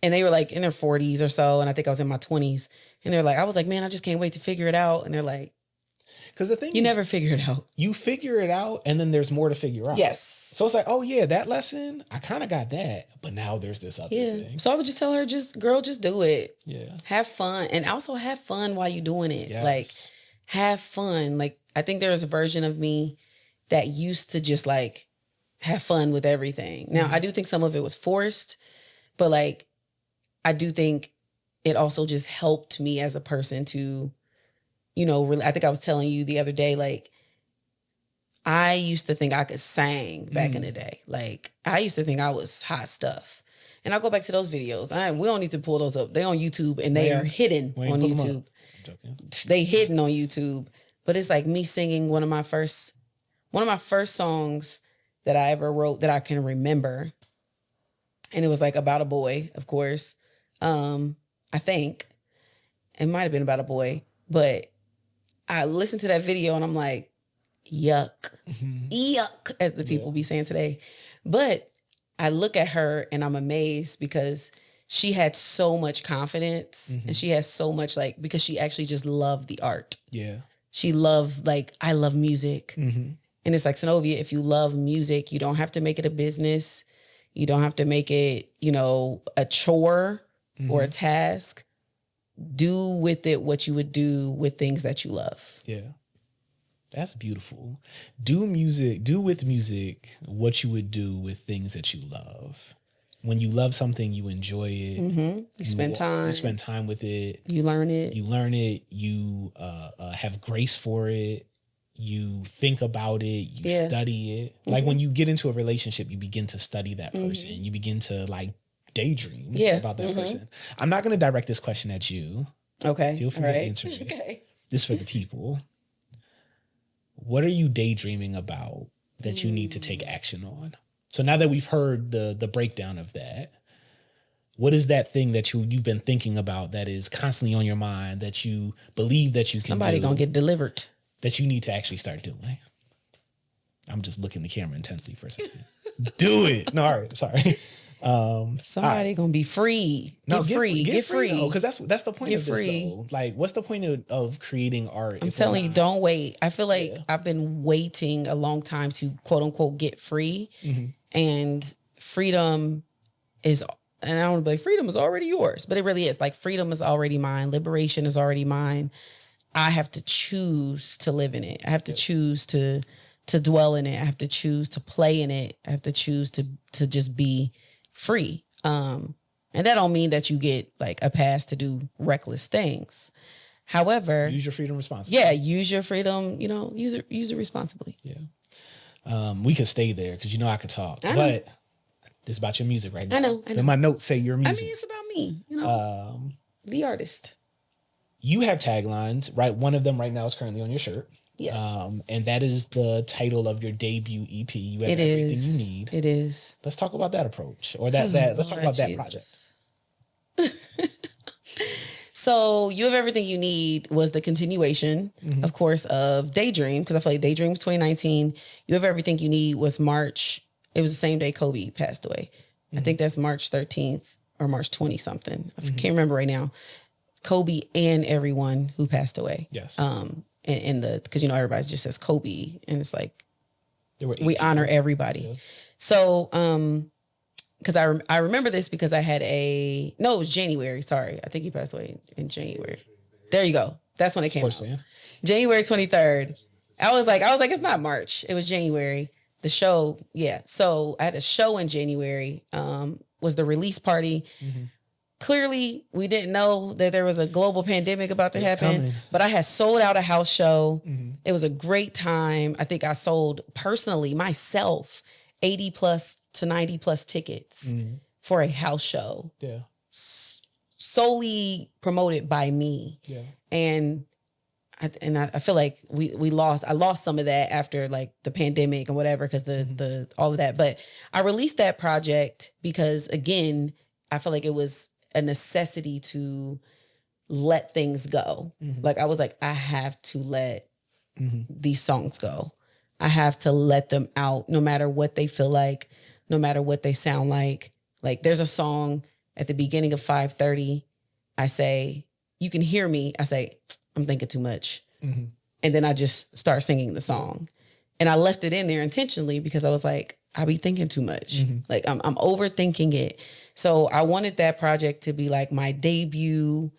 And they were like in their 40s or so. And I think I was in my 20s. And they're like, I was like, man, I just can't wait to figure it out. And they're like, because the thing you never figure it out. You figure it out and then there's more to figure out. Yes. So it's like, oh yeah, that lesson, I kind of got that. But now there's this other thing. So I would just tell her, just do it. Yeah. Have fun. And also have fun while you're doing it. Yes. Like have fun. Like I think there's a version of me that used to just like have fun with everything. Now I do think some of it was forced, but like I do think it also just helped me as a person to, you know, really, I think I was telling you the other day, like, I used to think I could sing back in the day. Like, I used to think I was hot stuff. And I'll go back to those videos. We don't need to pull those up. They're on YouTube and they are hidden on YouTube. They hidden on YouTube. But it's like me singing one of my first songs that I ever wrote that I can remember. And it was like about a boy, of course. I think it might have been about a boy, but I listened to that video and I'm like, yuck, yuck, as the people be saying today. But I look at her and I'm amazed because she had so much confidence and she has so much because she actually just loved the art. Yeah. She loved, I love music. And it's like, Sanovia, if you love music, you don't have to make it a business. You don't have to make it, a chore or a task. Do with it what you would do with things that you love. Yeah. That's beautiful. Do with music what you would do with things that you love. When you love something, you enjoy it. You spend time. You spend time with it. You learn it. You have grace for it. You think about it. You study it. Like when you get into a relationship, you begin to study that person. You begin to daydream about that person. I'm not going to direct this question at you. Okay. Feel free to answer it. Okay. This is for the people. What are you daydreaming about that you need to take action on? So now that we've heard the breakdown of that, what is that thing that you've been thinking about that is constantly on your mind that you believe that you can do? Somebody gonna get delivered. That you need to actually start doing. I'm just looking at the camera intensely for a second. Do it. No, all right. Sorry. Somebody gonna be free. Get free. Because that's the point Get of this free. though. Like, what's the point of creating art? I'm telling you, don't wait. I feel like I've been waiting a long time to quote unquote get free, and freedom is. And I don't want to be like, freedom is already yours, but it really is. Like, freedom is already mine. Liberation is already mine. I have to choose to live in it. I have to choose to dwell in it. I have to choose to play in it. I have to choose to just be free. And that don't mean that you get like a pass to do reckless things. However, use your freedom responsibly. Yeah, use your freedom, use it responsibly. Yeah. We could stay there because I could talk. But this is about your music right now. I know. And my notes say your music. I mean, it's about me, the artist. You have taglines, right? One of them right now is currently on your shirt. Yes. And that is the title of your debut EP. You have everything you need. It is. Let's talk about that approach or let's talk about that project. So You Have Everything You Need was the continuation, of course, of Daydream, because I feel like Daydream was 2019. You Have Everything You Need was March. It was the same day Kobe passed away. I think that's March 13th or March 20 something. I can't remember right now. Kobe and everyone who passed away. Yes. Because everybody just says Kobe, and it's like we 8 honor people. everybody. Yeah. So, because I remember this because I had it was January. Sorry, I think he passed away in January. There you go. That's when it came out. January 23rd. I was like, it's not March. It was January. The show, yeah. So I had a show in January. Was the release party. Clearly, we didn't know that there was a global pandemic about to happen. Coming. But I had sold out a house show. It was a great time. I think I sold personally myself 80 plus to 90 plus tickets for a house show. Yeah. Solely promoted by me. Yeah. And I feel like I lost some of that after like the pandemic and whatever, because the all of that. But I released that project because, again, I feel like it was a necessity to let things go. Like, I was like, I have to let these songs go. I have to let them out, no matter what they feel like, no matter what they sound like. Like, there's a song at the beginning of 5:30. I say, you can hear me. I say, I'm thinking too much. And then I just start singing the song. And I left it in there intentionally because I was like, I be thinking too much. Like, I'm overthinking it. So I wanted that project to be like my debut.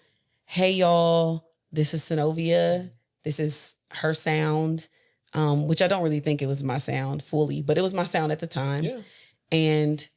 Hey, y'all, this is Sanovia. This is her sound, which I don't really think it was my sound fully, but it was my sound at the time. Yeah. And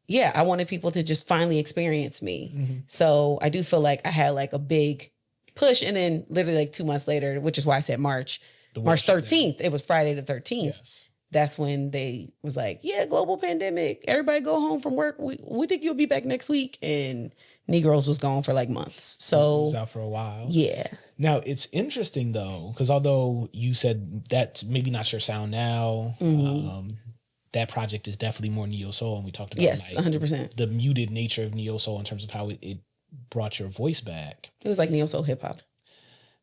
yeah, I wanted people to just finally experience me. So I do feel like I had like a big push, and then literally like 2 months later, which is why I said March 13th. It was Friday the 13th. Yes. That's when they was like, yeah, global pandemic. Everybody go home from work. We think you'll be back next week. And Negroes was gone for like months. So it was out for a while. Yeah. Now, it's interesting though, because although you said that's maybe not your sound now, that project is definitely more neo soul, and we talked about 100%. the muted nature of neo soul in terms of how it brought your voice back. It was like neo soul hip hop.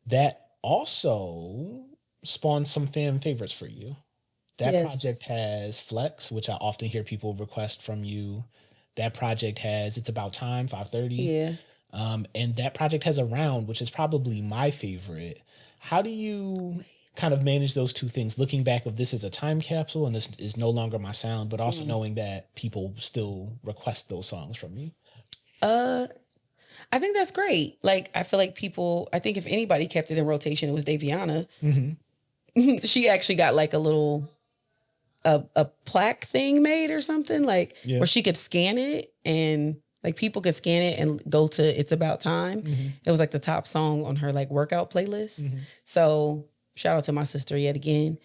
That also spawned some fan favorites for you. That project has Flex, which I often hear people request from you. That project has It's About Time, 5:30. Yeah. And that project has Around, which is probably my favorite. How do you kind of manage those two things, looking back of this as a time capsule and this is no longer my sound, but also knowing that people still request those songs from you? I think that's great. Like, I feel like I think if anybody kept it in rotation, it was Daviana. She actually got like a little a plaque thing made or something, like where she could scan it and like people could scan it and go to It's About Time. It was like the top song on her like workout playlist. So shout out to my sister yet again.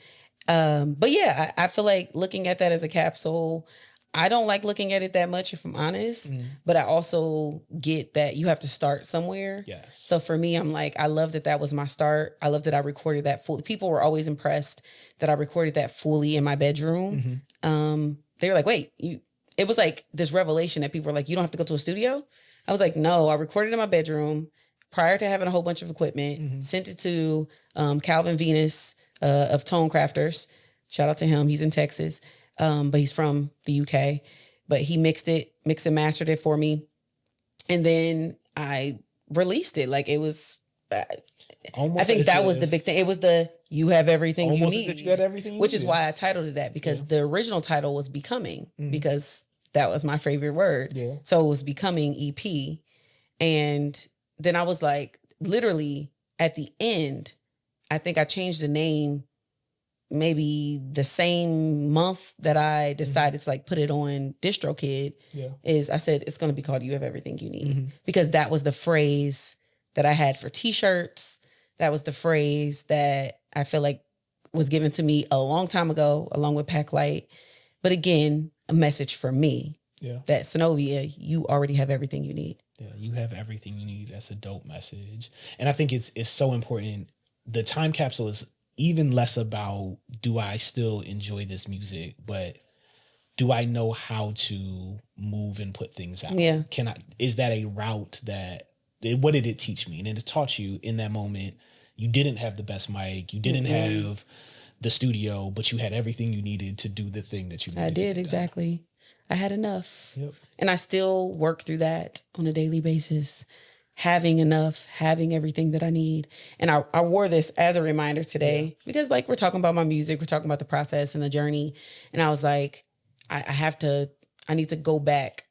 But yeah, I feel like looking at that as a capsule, I don't like looking at it that much, if I'm honest, but I also get that you have to start somewhere. Yes. So for me, I'm like, I love that was my start. I love that I recorded that fully. People were always impressed that I recorded that fully in my bedroom. They were like, wait, it was like this revelation that people were like, you don't have to go to a studio. I was like, no, I recorded in my bedroom prior to having a whole bunch of equipment, sent it to Calvin Venus of Tone Crafters. Shout out to him. He's in Texas. But he's from the UK. But he mixed it, mixed and mastered it for me. And then I released it. Like it was, Almost I think as that was if- the big thing. It was you have everything you almost need. as if you had everything you which is needed. why I titled it that, because the original title was Becoming, because that was my favorite word. Yeah. So it was Becoming EP. And then I was like, literally at the end, I think I changed the name maybe the same month that I decided to like put it on DistroKid. Yeah. Is I said it's going to be called You Have Everything You Need, because that was the phrase that I had for t-shirts. That was the phrase that I feel like was given to me a long time ago, along with Pack Light. But again, a message for me that Sanovia, you already have everything you need. Yeah, you have everything you need. That's a dope message. And I think it's so important. The time capsule is even less about, do I still enjoy this music, but do I know how to move and put things out? Yeah. Is that a route what did it teach me? And it taught you in that moment, you didn't have the best mic, you didn't have the studio, but you had everything you needed to do the thing that you needed. I did, to get exactly. I had enough. Yep. And I still work through that on a daily basis. Having enough, having everything that I need. And I wore this as a reminder today because like we're talking about my music, we're talking about the process and the journey. And I was like, I need to go back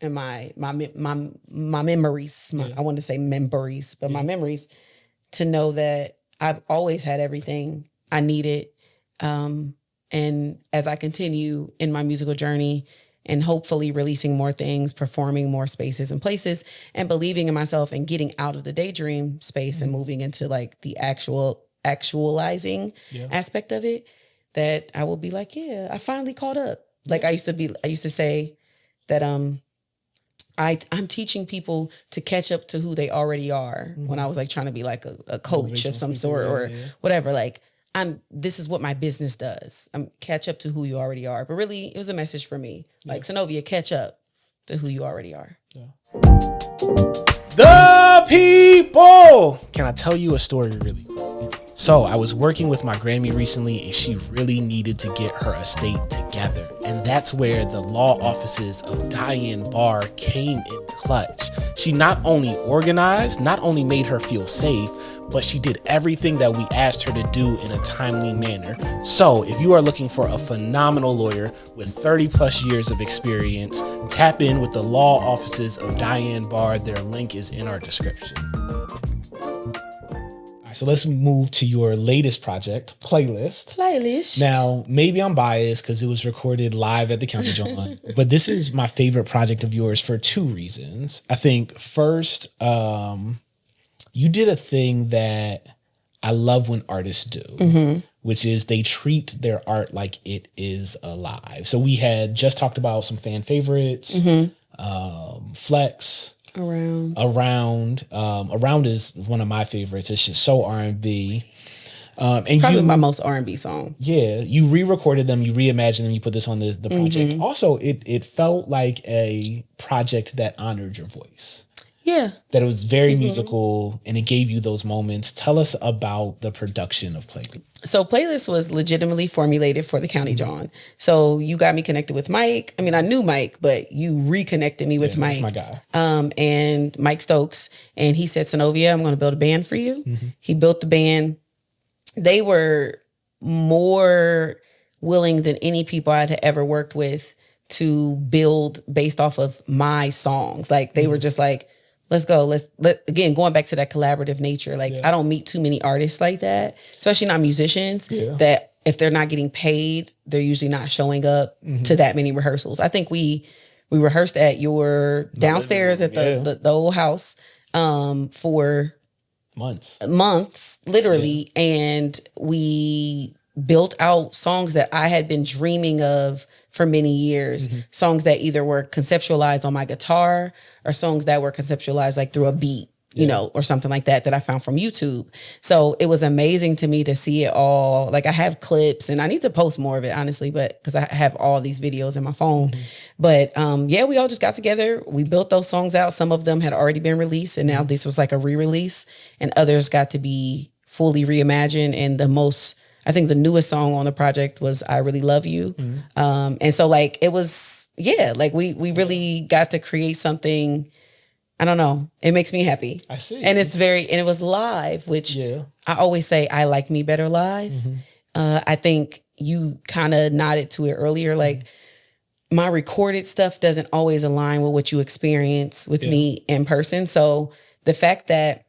in my memories. I wanted to say memories, but my memories, to know that I've always had everything I needed. And as I continue in my musical journey and hopefully releasing more things, performing more spaces and places, and believing in myself and getting out of the daydream space and moving into like the actualizing aspect of it, that I will be like, yeah, I finally caught up. Like I used to say that I'm teaching people to catch up to who they already are, when I was like trying to be like a coach of some sort or whatever. Like this is what my business does. Catch up to who you already are. But really it was a message for me. Like Sanovia, catch up to who you already are. Yeah. The people. Can I tell you a story really quick? So I was working with my Grammy recently, and she really needed to get her estate together. And that's where the law offices of Diane Barr came in clutch. She not only organized, not only made her feel safe, but she did everything that we asked her to do in a timely manner. So if you are looking for a phenomenal lawyer with 30 plus years of experience, tap in with the law offices of Diane Barr. Their link is in our description. So let's move to your latest project, Playlist. Now, maybe I'm biased because it was recorded live at the County Jawn, but this is my favorite project of yours for two reasons. I think first, you did a thing that I love when artists do, which is they treat their art like it is alive. So we had just talked about some fan favorites, Flex. Around is one of my favorites. It's just so R&B. And probably my most R&B song. Yeah, you re-recorded them, you reimagined them, you put this on the project. Also, it felt like a project that honored your voice. Yeah. That it was very musical and it gave you those moments. Tell us about the production of Playlist. So Playlist was legitimately formulated for the County Jawn. So you got me connected with Mike. I mean, I knew Mike, but you reconnected me with Mike. That's my guy. And Mike Stokes. And he said, Sanovia, I'm going to build a band for you. He built the band. They were more willing than any people I'd ever worked with to build based off of my songs. Like they were just like, let's go. Again, going back to that collaborative nature. Like I don't meet too many artists like that, especially not musicians, that if they're not getting paid, they're usually not showing up to that many rehearsals. I think we rehearsed at your downstairs at the old house for months, literally. And we built out songs that I had been dreaming of for many years, songs that either were conceptualized on my guitar or songs that were conceptualized like through a beat, you know, or something like that I found from YouTube. So it was amazing to me to see it all. Like I have clips and I need to post more of it, honestly, but because I have all these videos in my phone. But we all just got together. We built those songs out. Some of them had already been released and now this was like a re-release, and others got to be fully reimagined. And the most I think the newest song on the project was I Really Love You. And so like, it was, like we really got to create something. I don't know. It makes me happy. I see. And and it was live, which I always say I like me better live. I think you kind of nodded to it earlier. Like my recorded stuff doesn't always align with what you experience with me in person. So the fact that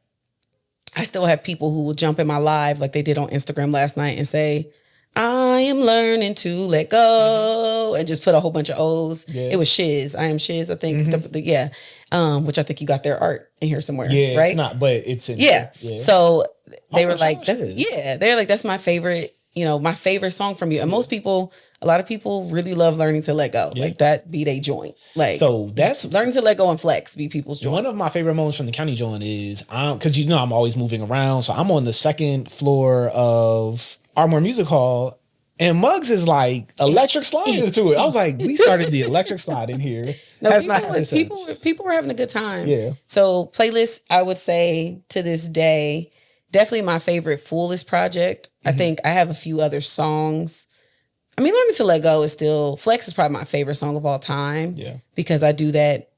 I still have people who will jump in my live like they did on Instagram last night and say, I am learning to let go and just put a whole bunch of O's. It was Shiz. I am Shiz, I think. Which I think you got their art in here somewhere. Yeah, right? it's not, but it's in Yeah. there. So they Also, were like, shout out Shiz. they're like, that's my favorite, my favorite song from you. And a lot of people really love learning to let go. Like that be they joint. Like so that's learning to let go and flex be people's joint. one of my favorite moments from the county joint is because I'm always moving around. So I'm on the second floor of Ardmore Music Hall. And Muggs is like electric sliding into it. I was like, we started the electric slide in here. No, people were having a good time. Yeah. So playlist, I would say to this day, definitely my favorite Foolish project. I think I have a few other songs. I mean, Learning to Let Go is still, Flex is probably my favorite song of all time. Yeah. Because I do that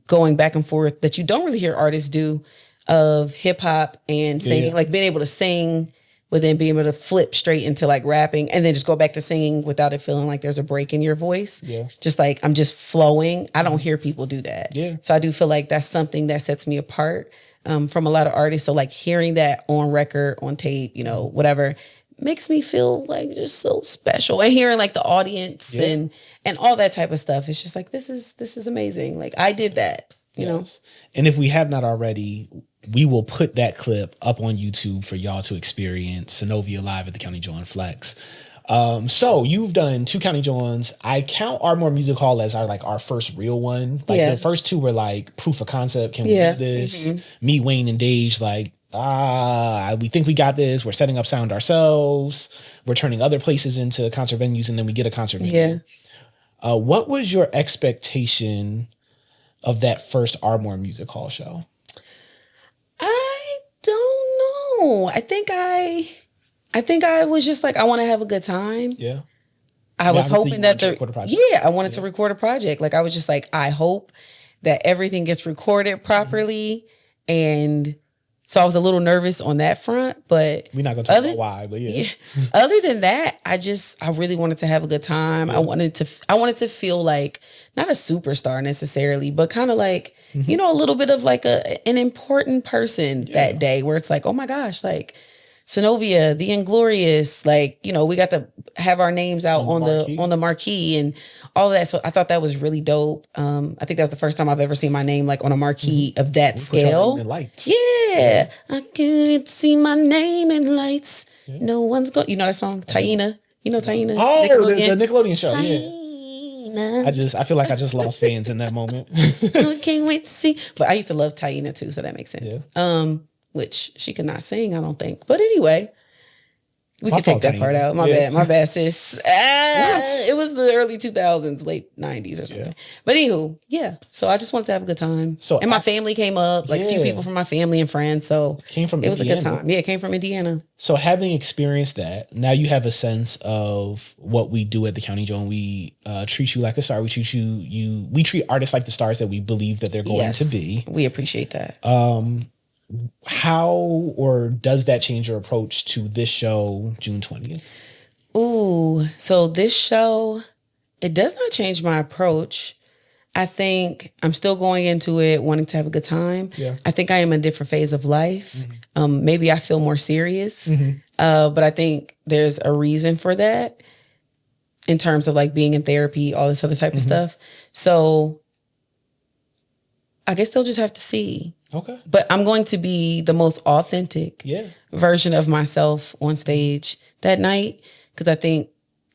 going back and forth that you don't really hear artists do of hip hop and singing, like being able to sing, but then being able to flip straight into like rapping and then just go back to singing without it feeling like there's a break in your voice. Yeah. Just like I'm just flowing. I don't hear people do that. Yeah. So I do feel like that's something that sets me apart from a lot of artists. So like hearing that on record, on tape, whatever, makes me feel like just so special. And hearing like the audience and all that type of stuff. It's just like, this is amazing. Like I did that, you know? And if we have not already, we will put that clip up on YouTube for y'all to experience Sanovia live at the County Jawn Flex. So you've done 2 County Jawns. I count Ardmore Music Hall as our first real one. Like the first 2 were like proof of concept. Can we do this? Me, Wayne, and Dage like, we think we got this. We're setting up sound ourselves. We're turning other places into concert venues, and then we get a concert venue. What was your expectation of that first Ardmore Music Hall show? I don't know. I think I was just like, I want to have a good time. Yeah. I was hoping that I wanted to record a project. Like I was just like, I hope that everything gets recorded properly. And so I was a little nervous on that front, but we're not going to talk about why, but other than that, I really wanted to have a good time. I wanted to feel like not a superstar necessarily, but kind of like, a little bit of like an important person that day where it's like, oh my gosh, like Sanovia, the Inglorious, like, we got to have our names out on the marquee and all of that. So I thought that was really dope. I think that was the first time I've ever seen my name like on a marquee of that scale. The lights. Yeah. I could see my name in lights. No one's going, that song? Taina. You know Taina? Oh, the Nickelodeon show. Taina. I feel like I just lost fans in that moment. I can't wait to see. But I used to love Taina too, so that makes sense. Yeah. Which she could not sing, I don't think. But anyway, we could take that part out. My bad, sis. It was the early 2000s, late 90s or something. Yeah. But anywho, so I just wanted to have a good time. And my family came up, like a few people from my family and friends. So it was a good time. Yeah, it came from Indiana. So having experienced that, now you have a sense of what we do at the County Jawn. We treat you like a star. We treat we treat artists like the stars that we believe that they're going to be. We appreciate that. How or does that change your approach to this show, June 20th? Ooh, so this show, it does not change my approach. I think I'm still going into it wanting to have a good time. Yeah. I think I am in a different phase of life. Mm-hmm. Maybe I feel more serious, but I think there's a reason for that in terms of like being in therapy, all this other type of stuff. So I guess they'll just have to see. Okay. But I'm going to be the most authentic version of myself on stage that night because I think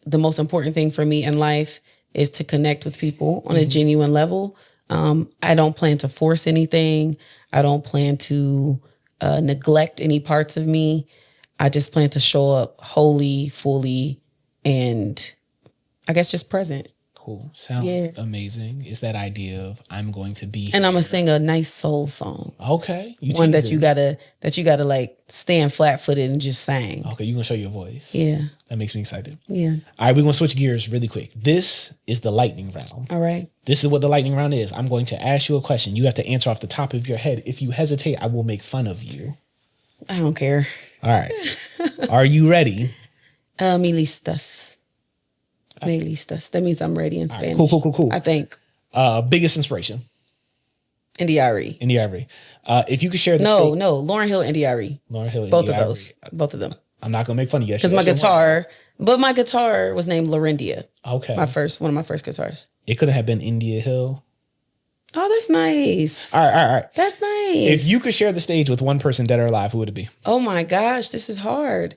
the most important thing for me in life is to connect with people on a genuine level. I don't plan to force anything. I don't plan to neglect any parts of me. I just plan to show up wholly, fully, and I guess just present. Cool. Sounds amazing. It's that idea of I'm going to be And I'm gonna sing a nice soul song. Okay. One that you gotta like stand flat footed and just sing. Okay, you're gonna show your voice. Yeah. That makes me excited. Yeah. All right, we're gonna switch gears really quick. This is the lightning round. All right. This is what the lightning round is. I'm going to ask you a question. You have to answer off the top of your head. If you hesitate, I will make fun of you. I don't care. All right. Are you ready? Me listas. Me listas. That means I'm ready in Spanish. Right, cool. I think. Biggest inspiration? Indiari. Indiari. If you could share the No, Lauryn Hill, Indiari. Lauryn Hill, Both Indiari. of those. Both of them. I'm not gonna make fun of you. Because my guitar was named Laurendia. Okay. One of my first guitars. It could have been India Hill. Oh, that's nice. All right. That's nice. If you could share the stage with one person, dead or alive, who would it be? Oh my gosh, this is hard.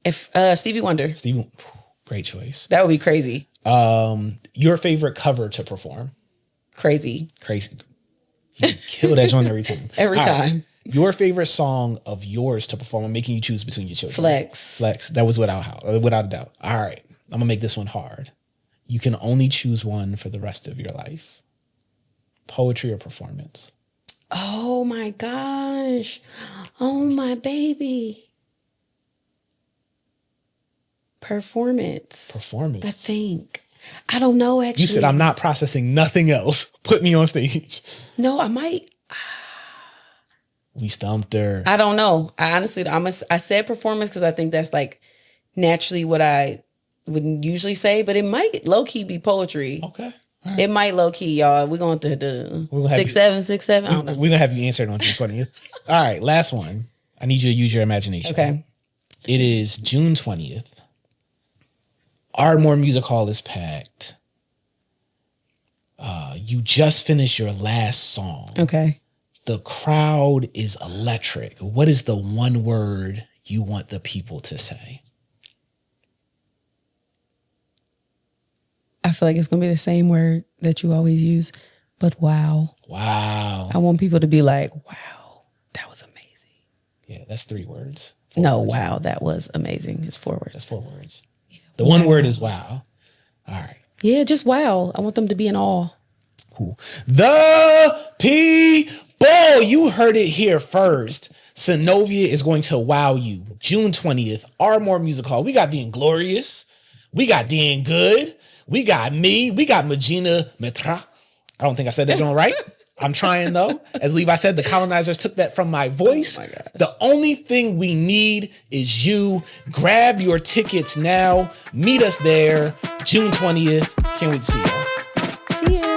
If Stevie Wonder. Stevie, great choice. That would be crazy. Your favorite cover to perform? Crazy. You kill that joint every time. Every All time. right. Your favorite song of yours to perform? I'm making you choose between your children. Flex. That was without a doubt. All right. I'm gonna make this one hard. You can only choose one for the rest of your life. Poetry or performance? Oh my gosh. Oh my baby. Performance. I think. I don't know actually. You said I'm not processing nothing else. Put me on stage. No, I might. We stumped her. I don't know. I said performance because I think that's like naturally what I would usually say, but it might low key be poetry. Okay. Right. It might low key, y'all. We're going to the 6'7". I don't know. We're gonna have you answer it on June 20th. All right, last one. I need you to use your imagination. Okay. It is June 20th. Ardmore Music Hall is packed. You just finished your last song. Okay. The crowd is electric. What is the one word you want the people to say? I feel like it's going to be the same word that you always use, but wow. Wow. I want people to be like, wow, that was amazing. Yeah, that's 3 words. Wow, that was amazing. It's 4 words. That's 4 words. Yeah. The one word is wow. All right. Yeah, just wow. I want them to be in awe. Cool. The people, you heard it here first. Sanovia is going to wow you. June 20th, Ardmore Music Hall. We got the Inglorious. We got Dan Good. We got me. We got Magina Mitra. I don't think I said that wrong right. I'm trying though. As Levi said, the colonizers took that from my voice. Oh my gosh. The only thing we need is you. Grab your tickets now. Meet us there, June 20th. Can't wait to see y'all. See ya.